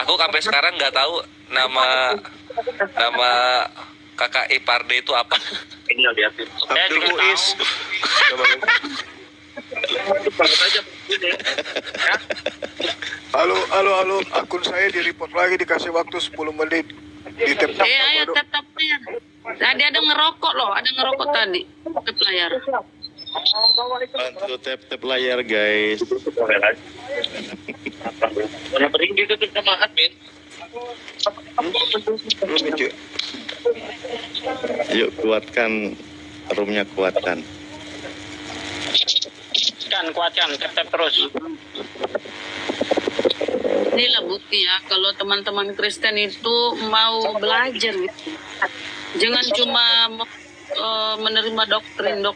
Aku sampai sekarang nggak tahu nama kakak ipar D itu apa. Ini yang lihatin. Abdul Muiz. Halo, akun saya di-report lagi, dikasih waktu 10 menit. Di tap. Ayo tetap ya. Tadi ada ngerokok loh, tadi. Tap layar. Bantu tap layar guys. Kenapa ringgi itu sama admin? Yuk kuatkan roomnya, kuatkan. Kuatkan, tap terus. Inilah bukti ya, kalau teman-teman Kristen itu mau belajar gitu. Jangan cuma menerima doktrin, mau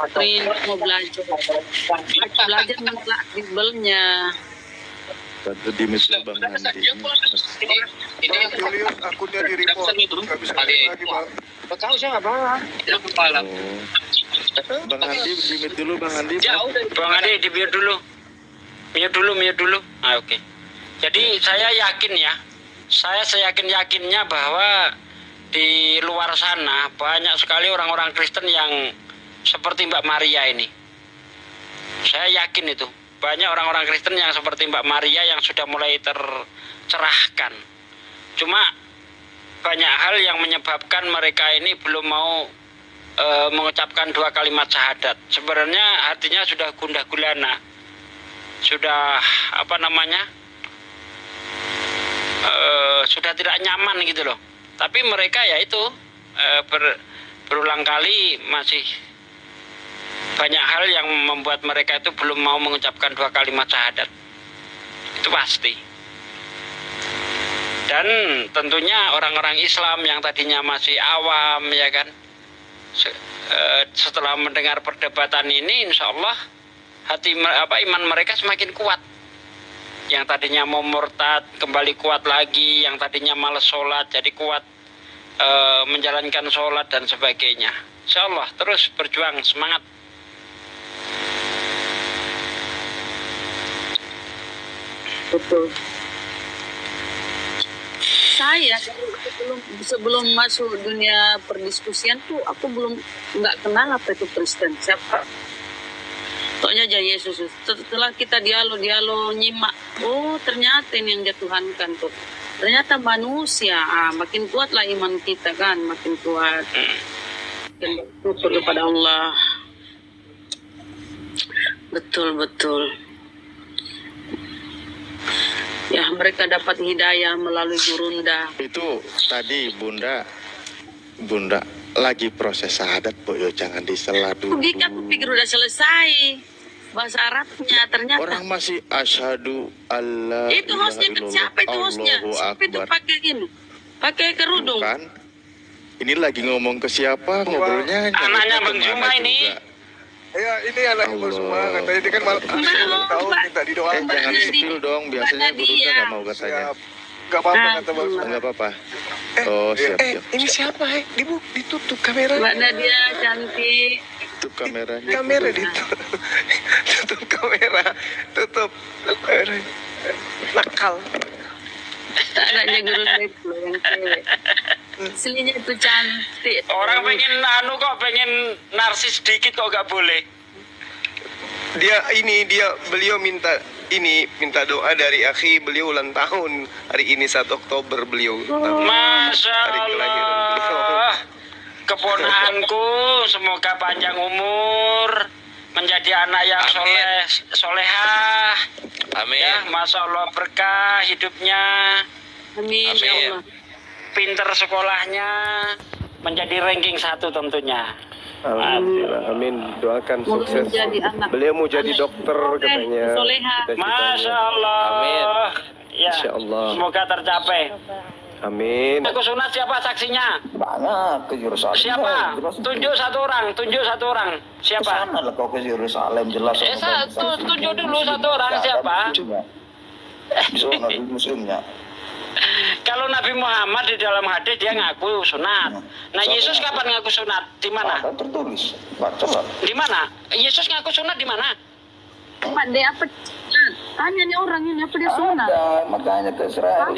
belajar. Belajar menelaah Bible-nya. Bantu di misal Bang Andi. Ini Julius akunnya di-report. Nggak bisa lagi, Bang. Tahu saya nggak bawa. Itu kepala. Bang Andi, di-mute dulu Bang Andi. Bang Andi, di-mute dulu. Mute dulu. Oke. Jadi saya yakin ya, saya seyakin-yakinnya bahwa di luar sana banyak sekali orang-orang Kristen yang seperti Mbak Maria ini. Saya yakin itu. Banyak orang-orang Kristen yang seperti Mbak Maria yang sudah mulai tercerahkan. Cuma banyak hal yang menyebabkan mereka ini belum mau mengucapkan 2 kalimat syahadat. Sebenarnya artinya sudah gundah gulana. Sudah sudah tidak nyaman gitu loh. Tapi mereka ya itu berulang kali masih banyak hal yang membuat mereka itu belum mau mengucapkan 2 kalimat syahadat. Itu pasti. Dan tentunya orang-orang Islam yang tadinya masih awam ya kan, setelah mendengar perdebatan ini, insya Allah iman mereka semakin kuat. Yang tadinya mau murtad kembali kuat lagi, yang tadinya malas sholat jadi kuat menjalankan sholat dan sebagainya. Insya Allah terus berjuang, semangat. Betul. Saya sebelum masuk dunia perdiskusian tuh aku nggak kenal apa itu Kristen, siapa. Taunya aja Yesus. Setelah kita dialog nyimak, oh ternyata ini yang dia Tuhankan tuh. Ternyata manusia, makin kuatlah iman kita kan, makin kuat. Dan bersyukur kepada Allah. Betul. Ya, mereka dapat hidayah melalui Gurunda. Itu tadi Bunda lagi proses syahadat, Boyo, jangan disela dulu. Aku pikir udah selesai bahasa Arabnya, ternyata orang masih asyhadu Allah. Itu hostnya siapa itu hostnya? Siapa itu pakai gini? Pakai kerudung. Bukan. Ini lagi ngomong ke siapa ngobrolnya? Anaknya Bang Juma ini. Ya, ini anaknya Bang Juma, katanya dia kan tahu minta didoakan. Jangan spill dong, biasanya gurunya nggak mau katanya. Nggak apa-apa kata Bang Juma. Nggak apa-apa. Oh, siap. Ini siapa? Ditutup kamera. Mbak Nadia cantik. Tutup kameranya. Kamera ditutup. Tutup kamera. Tutup kamera. Nakal. Tak ada Gurunda itu yang cewek. Aslinya itu cantik. Orang pengen narsis sedikit kok nggak boleh. Beliau minta ini minta doa dari akhi, beliau ulang tahun hari ini 1 Oktober beliau. Masya Hari kelahiran beliau. Allah, keponakanku semoga panjang umur, menjadi anak yang solehah. Amin. Ya, Masya Allah berkah hidupnya. Amin. Ya Allah. Pinter sekolahnya, menjadi ranking 1 tentunya. Amin. Doakan sukses. Beliau mau jadi dokter katanya. Masya Allah. Amin. Ya, Insya Allah. semoga tercapai. Amin. Aku sunat siapa saksinya? Banyak ke Yerusalem. Siapa? Tunjuk satu orang. Siapa? Sana lah kau ke Yerusalem jelas. Tunjuk dulu satu orang siapa? Di sana di muslimnya. Kalau Nabi Muhammad di dalam hadis dia ngaku sunat. Nah, Yesus kapan ngaku sunat? Di mana? Tertulis. Baca. Di mana? Yesus ngaku sunat di mana? Pak, dia apa? Tanya nih orang ini apa dia sunat? Ada, makanya ke Israel.